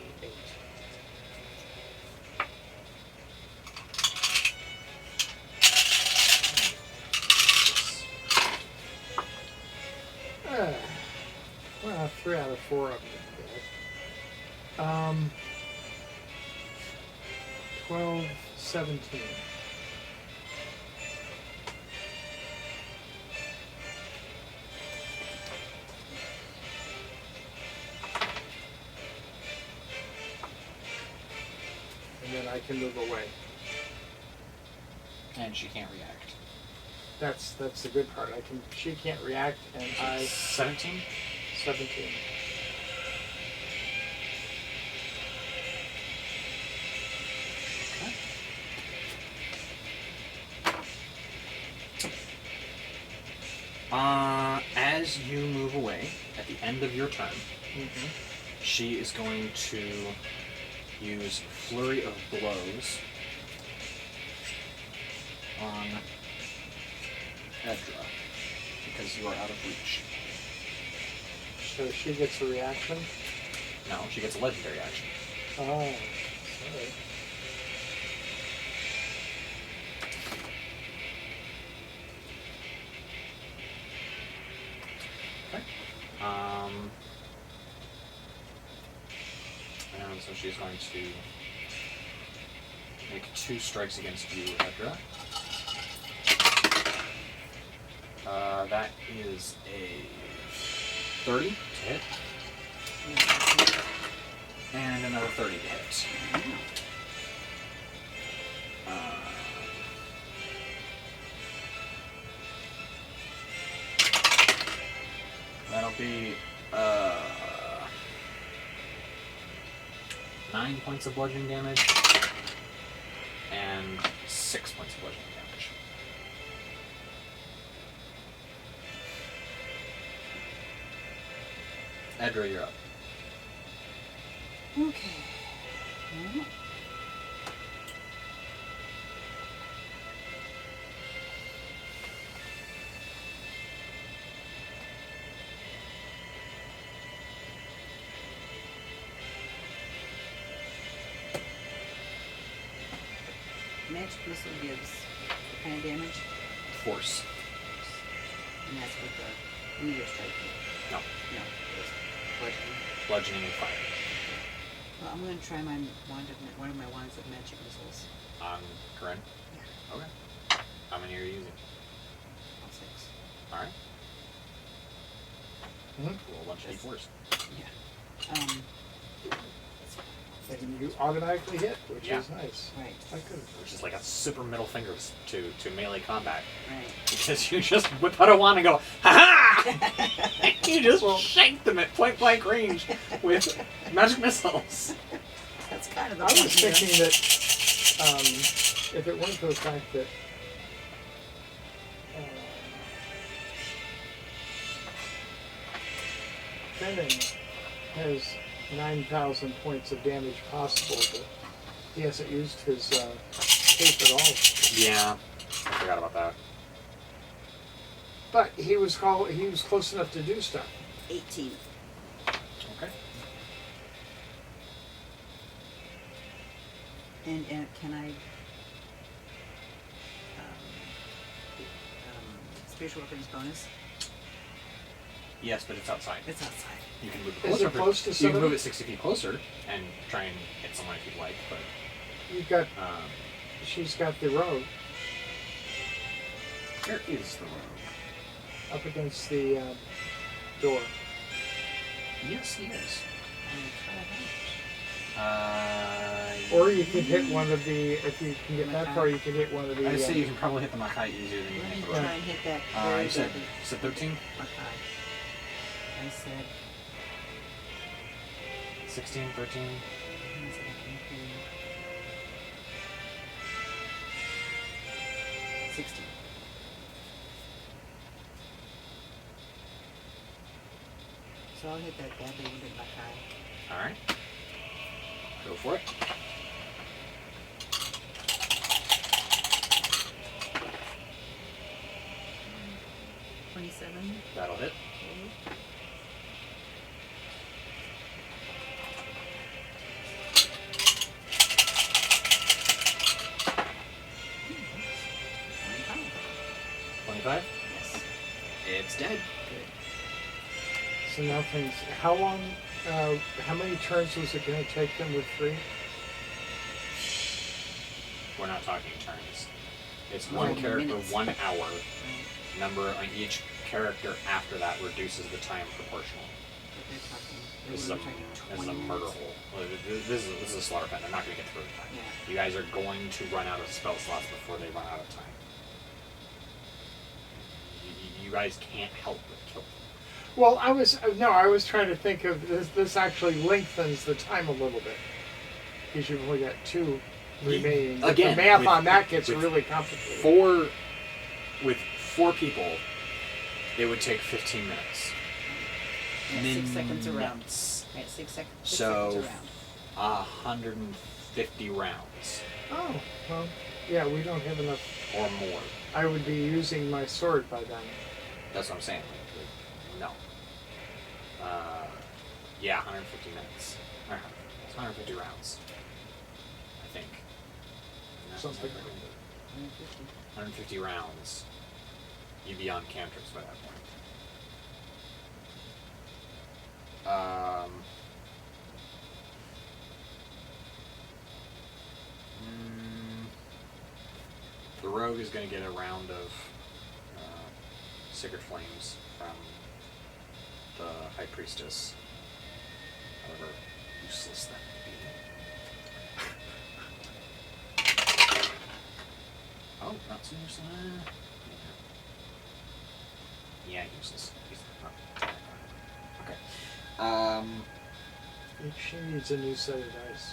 Well, 3 out of 4 of them are dead. 12, 17. And then I can move away. And she can't react. That's the good part. She can't react, and I 17? 17. Okay. As you move away, at the end of your turn, she is going to use Flurry of Blows on Edra, because you are out of reach. So she gets a reaction? No, she gets a legendary action. Oh, sorry. Okay. And so she's going to make 2 strikes against you, Edra. That is a 30 to hit. And another 30 to hit. That'll be 9 points of bludgeoning damage and 6 points of bludgeoning damage. Edra, you're up. Okay. Well, magic missile gives what kind of damage? Force. And that's with the meteor strike. No. No, it's bludgeoning. Bludgeoning and fire. Well, I'm going to try one of my wands of magic missiles. On Corrine? Yeah. Okay. How many are you using? All 6. Alright. Mm-hmm. Roll a bunch of d4s. Yeah. And you automatically hit, which Yeah. is nice. Right. I could have. Which is like a super middle finger to melee combat. Right. Because you just whip out a wand and go, ha-ha! And you just shank them at point blank range with magic missiles. That's kind of the I was point here. thinking that if it weren't for the fact that Fenning has 9,000 points of damage possible, but he hasn't used his cape at all. Yeah, I forgot about that. But he was close enough to do stuff. 18. Okay. And can I spiritual weapons bonus? Yes, but it's outside. It's outside. You can move it Is closer. it close to You can somebody? move it 60 feet closer and try and hit someone if you'd like, but You've got. um, She's got the rogue where is the rogue? up against the door. Yes, he is. Or you can hit one of the. If you can get that Makai. far, you can hit one of the. I'd say you can probably hit the Makai easier than you Let can me hit the try rogue. and hit that You very said, deadly. 13? Okay. I said. 16, 13? I said 16. So I'll hit that badly wounded Makai. Alright. Go for it. Mm. 27. That'll hit. Okay. Mm. 25? Yes. It's dead. Good. So now things. How long? How many turns was it going to take them with 3? We're not talking turns. It's We're one talking character, minutes. 1 hour. Right. Number on each character after that reduces the time proportional. But they're talking. This is We're a talking murder 20 hole. Well, this is a slaughter pen. They're not going to get through in time. Yeah. You guys are going to run out of spell slots before they run out of time. You guys can't help but kill them. Well, I was trying to think of this. This actually lengthens the time a little bit because you've only got 2 remaining. But Again, the math with- on that gets with really complicated. With 4 people, it would take 15 minutes. Yeah, 6 seconds around. Minutes. Right, 6 seconds. 6 So, seconds around. 150 rounds Oh, well, yeah, we don't have enough. or more. I would be using my sword by then. That's what I'm saying. No. Yeah, 150 minutes. It's 150 rounds. I think. Something like 150. 150 rounds. You'd be on cantrips by that point. The rogue is going to get a round of Sacred Flames from the High Priestess. However useless that would be. Oh, not so useless. Yeah, useless. Okay. She needs a new set of dice.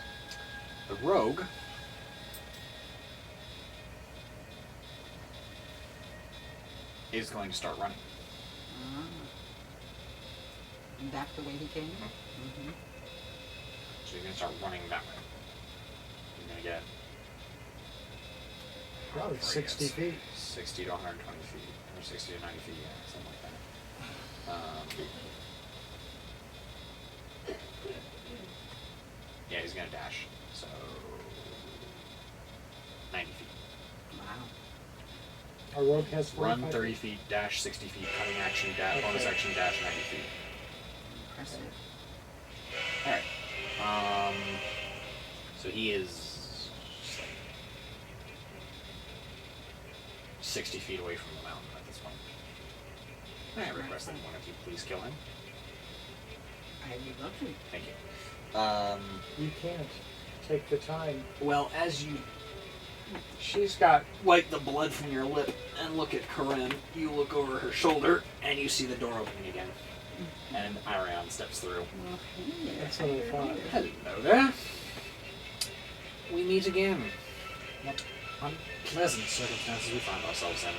The rogue is going to start running. And back the way he came? Mm-hmm. So you're going to start running that way. You're going to get Probably whatever it 60 is, feet. 60 to 120 feet. Or 60 to 90 feet, yeah, something like that. Yeah, he's going to dash. So 90 feet. Wow. Our rogue has 45 Run 30 feet, dash 60 feet, cutting action, dash, bonus Okay. action, dash 90 feet. Impressive. Alright. So he is just like 60 feet away from the mountain at this point. I request that one of you please kill him. I would love to. Thank you. You can't take the time. Well, as you She's got. wipe the blood from your lip and look at Corrine, you look over her shoulder and you see the door opening again. And Airaon steps through. That's what I thought. Hello there. We meet again. What unpleasant circumstances we find ourselves in.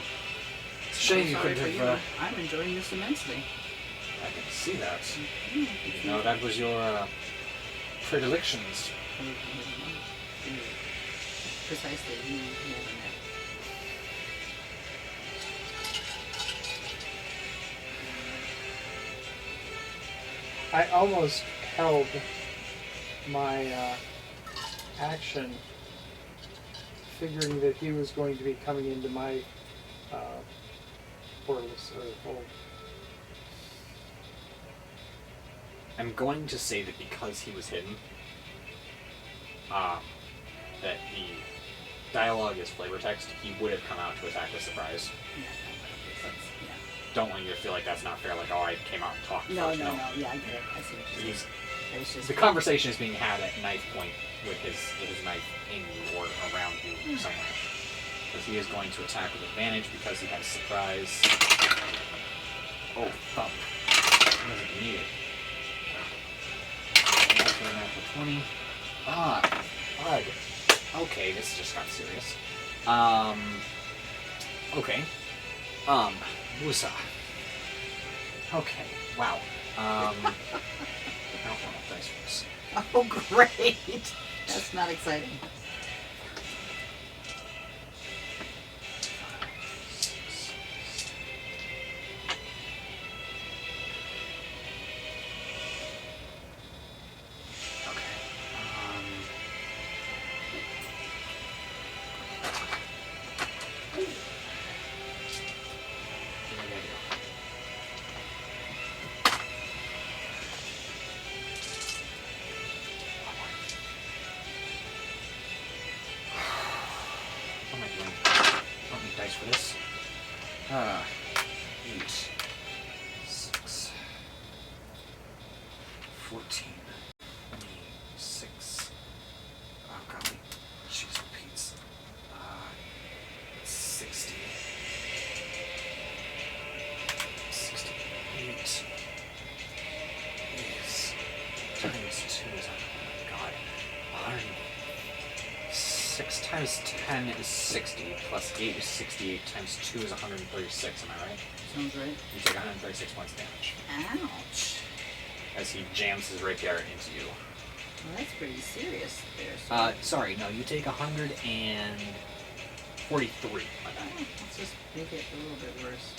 It's a shame you Sorry couldn't for have. you. I'm enjoying this immensely. I can see that. Mm. Even though that was your predilections. Precisely, you never met. I almost held my action, figuring that he was going to be coming into my portals or hole. I'm going to say that because he was hidden, that the dialogue is flavor text, he would have come out to attack with surprise. Yeah, yeah. Don't want you to feel like that's not fair, like, oh, I came out and talked No, first. no, yeah, I get it. I see what you're saying. It's just The conversation is being had at knife point with his knife in you or around you somewhere. Because he is going to attack with advantage because he has surprise. Oh, thump. He doesn't need it. Natural 20. Ah, bud. Okay, this just got serious. Okay. Musa. Okay, wow. I don't want to dice for this. Oh, great! That's not exciting. For this. 8, 6, 14, 26. Oh, golly. Jeez, Pete's. 60. 68 is times 2 is, oh my god. 6 times 10 is 60, plus 8 is 68, times 2 is 136, am I right? Sounds right. You take 136 points damage. Ouch. As he jams his rapier into you. Well, that's pretty serious there. Sorry, no, you take 143, my bad. Let's just make it a little bit worse.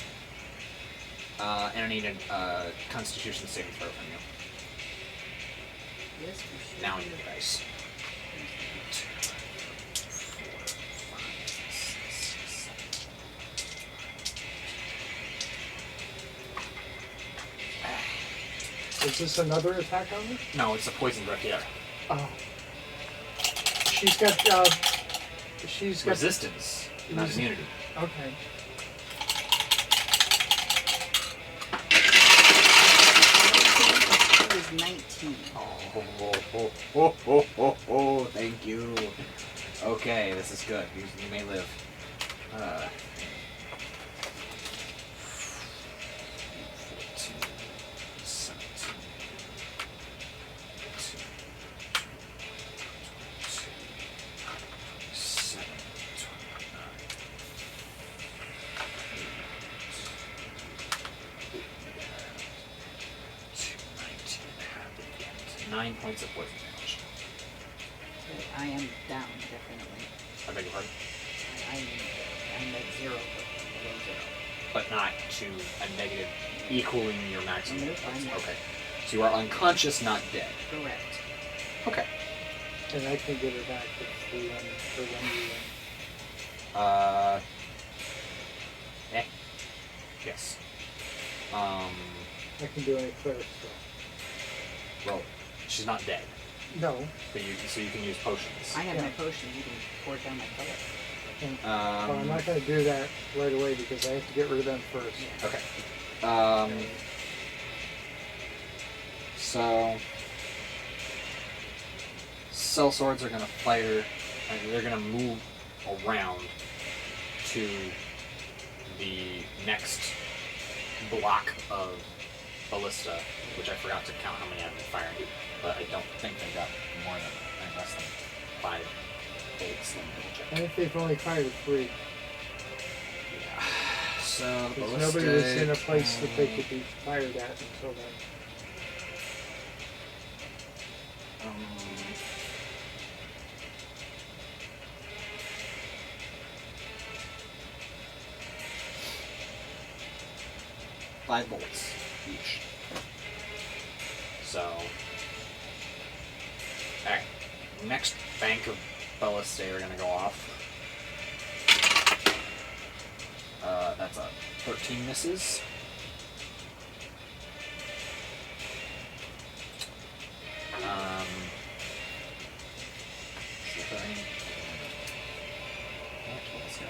And I need a Constitution saving throw from you. Yes, for sure. Now I need the dice. 2, 3, 4, 5, 6, 7. Is this another attack on me? No, it's a poisoned rapier. Oh. She's got Resistance, not immunity. Okay. It was 19. Oh, thank you. Okay, this is good. You may live. 14, 17, 18, 27, 29, 9 points of poison damage. Okay, I am down, definitely. I beg your pardon? I'm at 0, but below 0. But not to a negative equaling your maximum. Nope, I'm not. Okay. So you are unconscious, not dead. Correct. Okay. And I can get her back if we win, for when we win. Yes. I can do any cleric stuff. Well, she's not dead. No. But so you can use potions. I have my potion. You can pour it down my color. Well, I'm not going to do that right away because I have to get rid of them first. Yeah. Okay. So cell swords are going to fire, and they're going to move around to the next block of ballista, which I forgot to count how many I've been firing, but I don't think they got more than, less than 5 bolts. Let me double check. I think they've only fired 3. Yeah. So Because nobody was in a place that they could be fired at until then. Five bolts each. So, alright. Next bank of ballistae are going to go off. That's a 13 misses. Is there any... Can I kill this guy?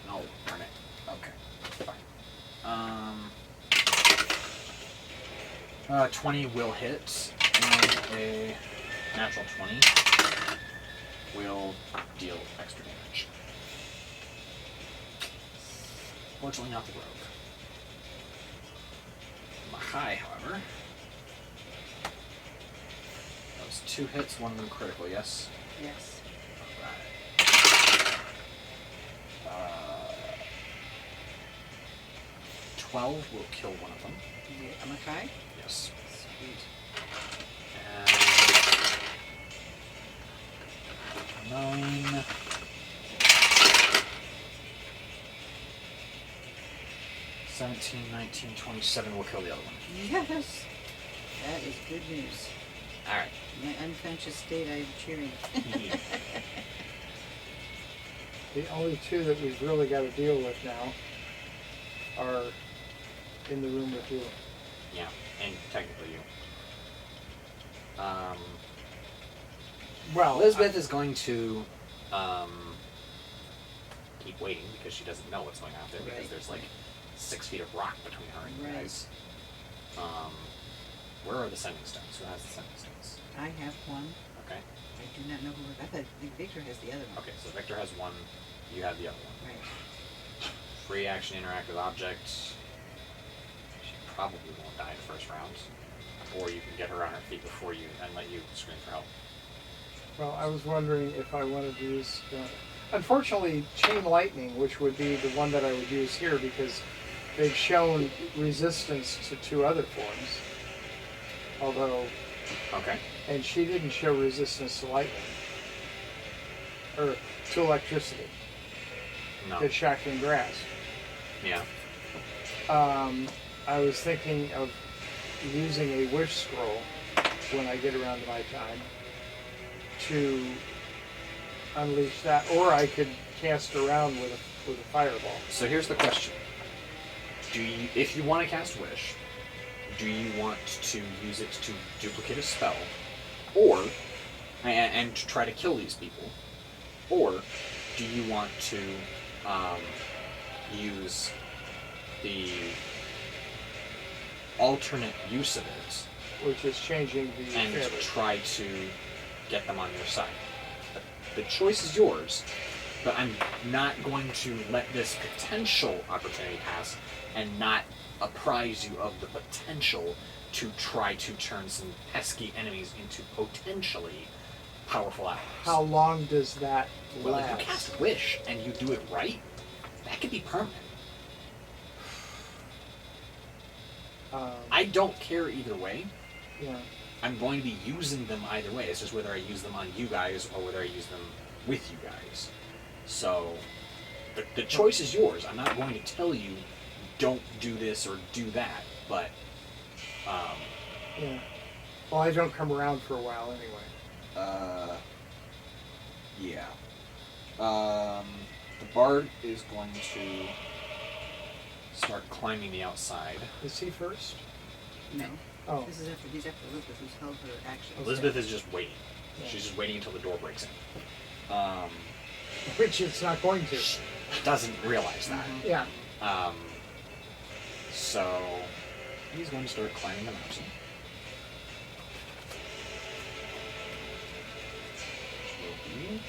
No, darn it. Okay, fine. 20 will hit, and a natural 20 will deal extra damage. Fortunately, not the rogue. Mahai, however. That was 2 hits, one of them critical, yes? Yes. Alright. 12 will kill one of them. The Amakai? Yes. Sweet. And 9. 17, 19, 27 will kill the other one. Yes! That is good news. Alright. In my unconscious state, I am cheering. The only 2 that we've really got to deal with now are in the room with you. Yeah, and technically you. Well, Elizabeth is going to keep waiting because she doesn't know what's going on there because Right. there's like 6 feet of rock between her and you Right. guys. Where are the sending stones? Who has the sending stones? I have one. Okay. I do not know who. I think Victor has the other one. Okay, so Victor has one, you have the other one. Right. Free action interactive object. She probably won't die in the first round. Or you can get her on her feet before you and let you scream for help. well, I was wondering if I wanted to use... unfortunately, Chain Lightning, which would be the one that I would use here because they've shown resistance to 2 other forms. Although... Okay. And she didn't show resistance to lightning. Or to electricity. No. To shocking grasp. Yeah. I was thinking of using a wish scroll when I get around to my time to unleash that, or I could cast around with a fireball. So here's the question. If you want to cast Wish, do you want to use it to duplicate a spell, or, and to try to kill these people, or do you want to use the alternate use of it Which is changing the and fabric. try to get them on your side? The choice is yours, but I'm not going to let this potential opportunity pass and not apprise you of the potential to try to turn some pesky enemies into potentially powerful allies. How long does that Well, last? if you cast Wish and you do it right, that could be permanent. I don't care either way. Yeah. I'm going to be using them either way. It's just whether I use them on you guys or whether I use them with you guys. So, the choice is yours. I'm not going to tell you, don't do this or do that, but, Yeah. Well, I don't come around for a while anyway. yeah. The bard is going to start climbing the outside. Is he first? No. Oh. He's after Elizabeth, who's held her action. Elizabeth is just waiting. Yeah. She's just waiting until the door breaks in. Which it's not going to. She doesn't realize that. Yeah. So he's going to start climbing the mountain. Which will be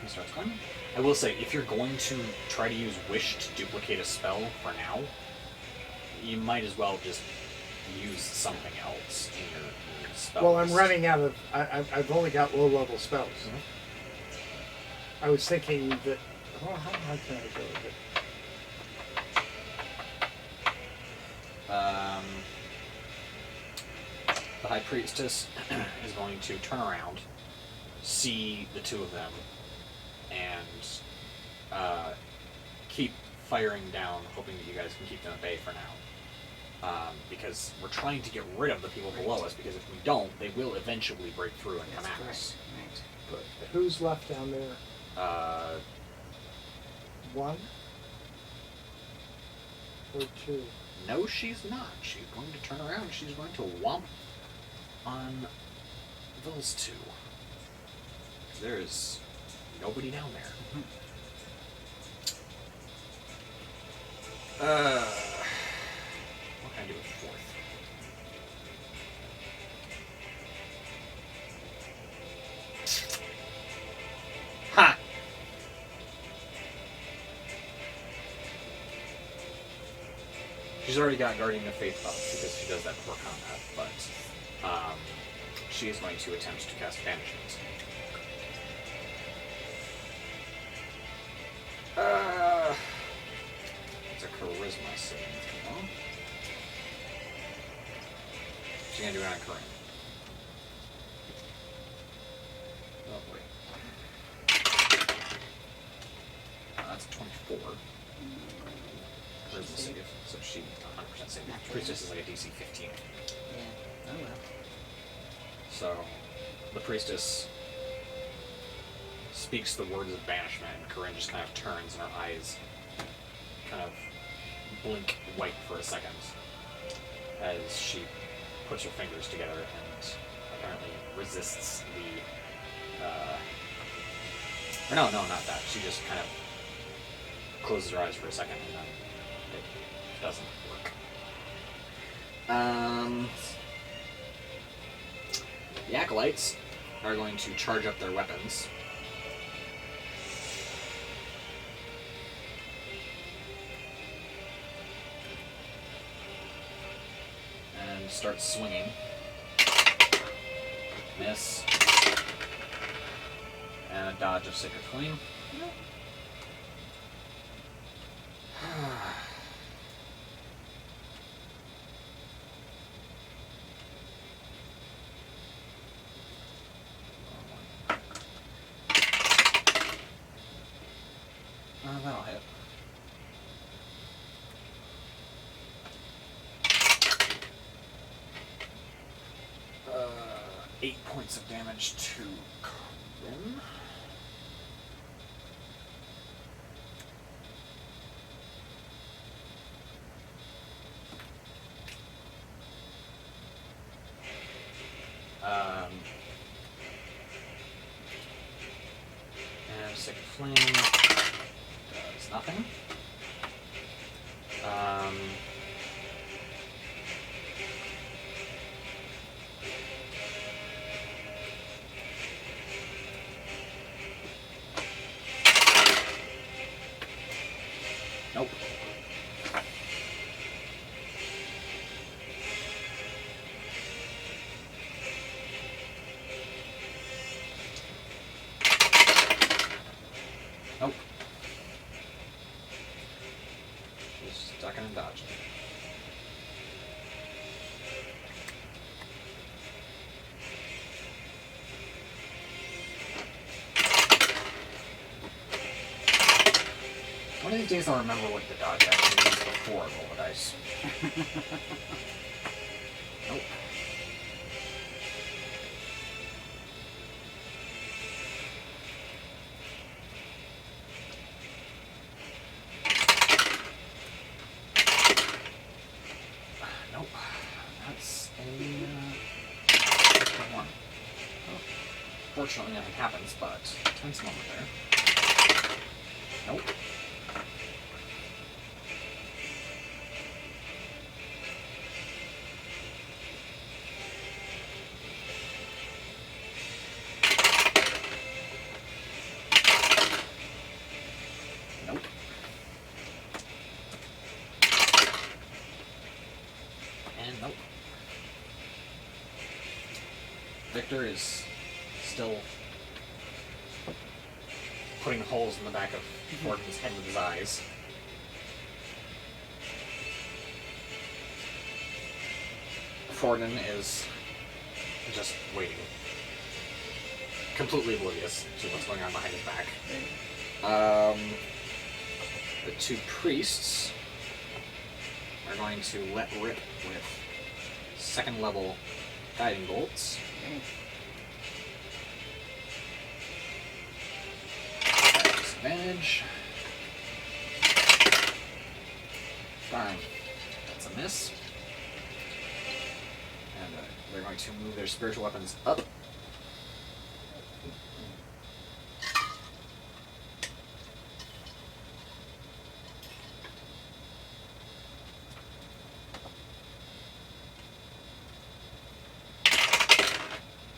he starts climbing. I will say, if you're going to try to use Wish to duplicate a spell for now, you might as well just use something else in your spell Well, I'm list. running out of... I've only got low-level spells. Mhm. I was thinking that... Well, how can I go with it? The High Priestess is going to turn around, see the two of them, and keep firing down, hoping that you guys can keep them at bay for now. Because we're trying to get rid of the people below us, because if we don't, they will eventually break through and come at us. Right. But who's left down there? One? Or two? No, she's not. She's going to turn around. She's going to whomp on those two. There is nobody down there. What can I do with fourth? Ha! She's already got Guardian of Faith up because she does that before combat, but she is going to attempt to cast Banishment. It's a Charisma saving throw. She's going to do it on Corrine. Oh boy. That's a 24. Charisma save, so she 100% save. Priestess is like a DC 15. Yeah. Oh well. So, the Priestess speaks the words of banishment, and Corrine just kind of turns, and her eyes kind of blink white for a second as she puts her fingers together and apparently resists the. Or no, not that. She just kind of closes her eyes for a second, and then it doesn't work. The Acolytes are going to charge up their weapons. And start swinging. Miss. And a dodge of Sacred Flame. That'll hit. 8 points of damage to Corrine. And Sacred Flame does nothing. Nope. Nope. She's ducking and dodging. One of these days I'll remember what the dodge actually means before I roll the dice. Nope. Nope. That's a 1. Oh. Fortunately nothing happens, but tense moment there. Nope. Nope. And nope. Victor is still putting holes in the back of Morgan's head with his eyes. Forden is just waiting. Completely oblivious to what's going on behind his back. The two priests are going to let rip with second level guiding bolts. Disadvantage. Darn. That's a miss. And they're going to move their spiritual weapons up.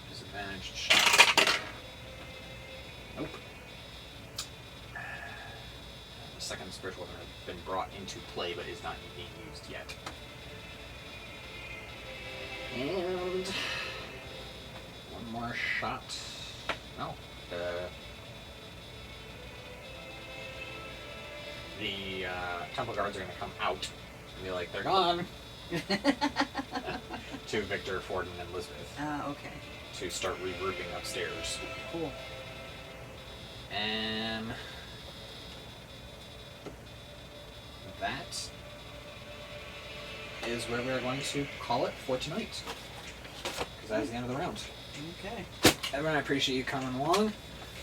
Disadvantaged shot. Nope. And the second spiritual weapon has been brought into play but is not being used yet. And one more shot. No. The temple guards are going to come out and be like, they're gone. To Victor, Forden, and Elizabeth. Okay. To start regrouping upstairs. Cool. And that is where we're going to call it for tonight. Because that is the end of the round. Okay. Everyone, I appreciate you coming along.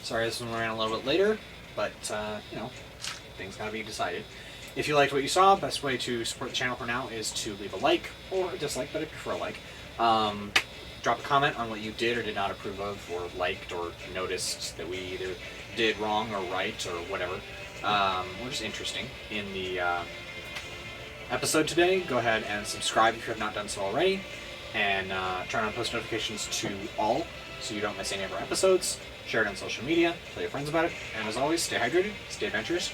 Sorry this one ran a little bit later, but, you know, things gotta be decided. If you liked what you saw, best way to support the channel for now is to leave a like or a dislike, but I prefer a like. Drop a comment on what you did or did not approve of, or liked or noticed that we either did wrong or right or whatever. Or just interesting in the episode today. Go ahead and subscribe if you have not done so already, and turn on post notifications to all so you don't miss any of our episodes. Share it on social media, tell your friends about it, and as always, stay hydrated, stay adventurous.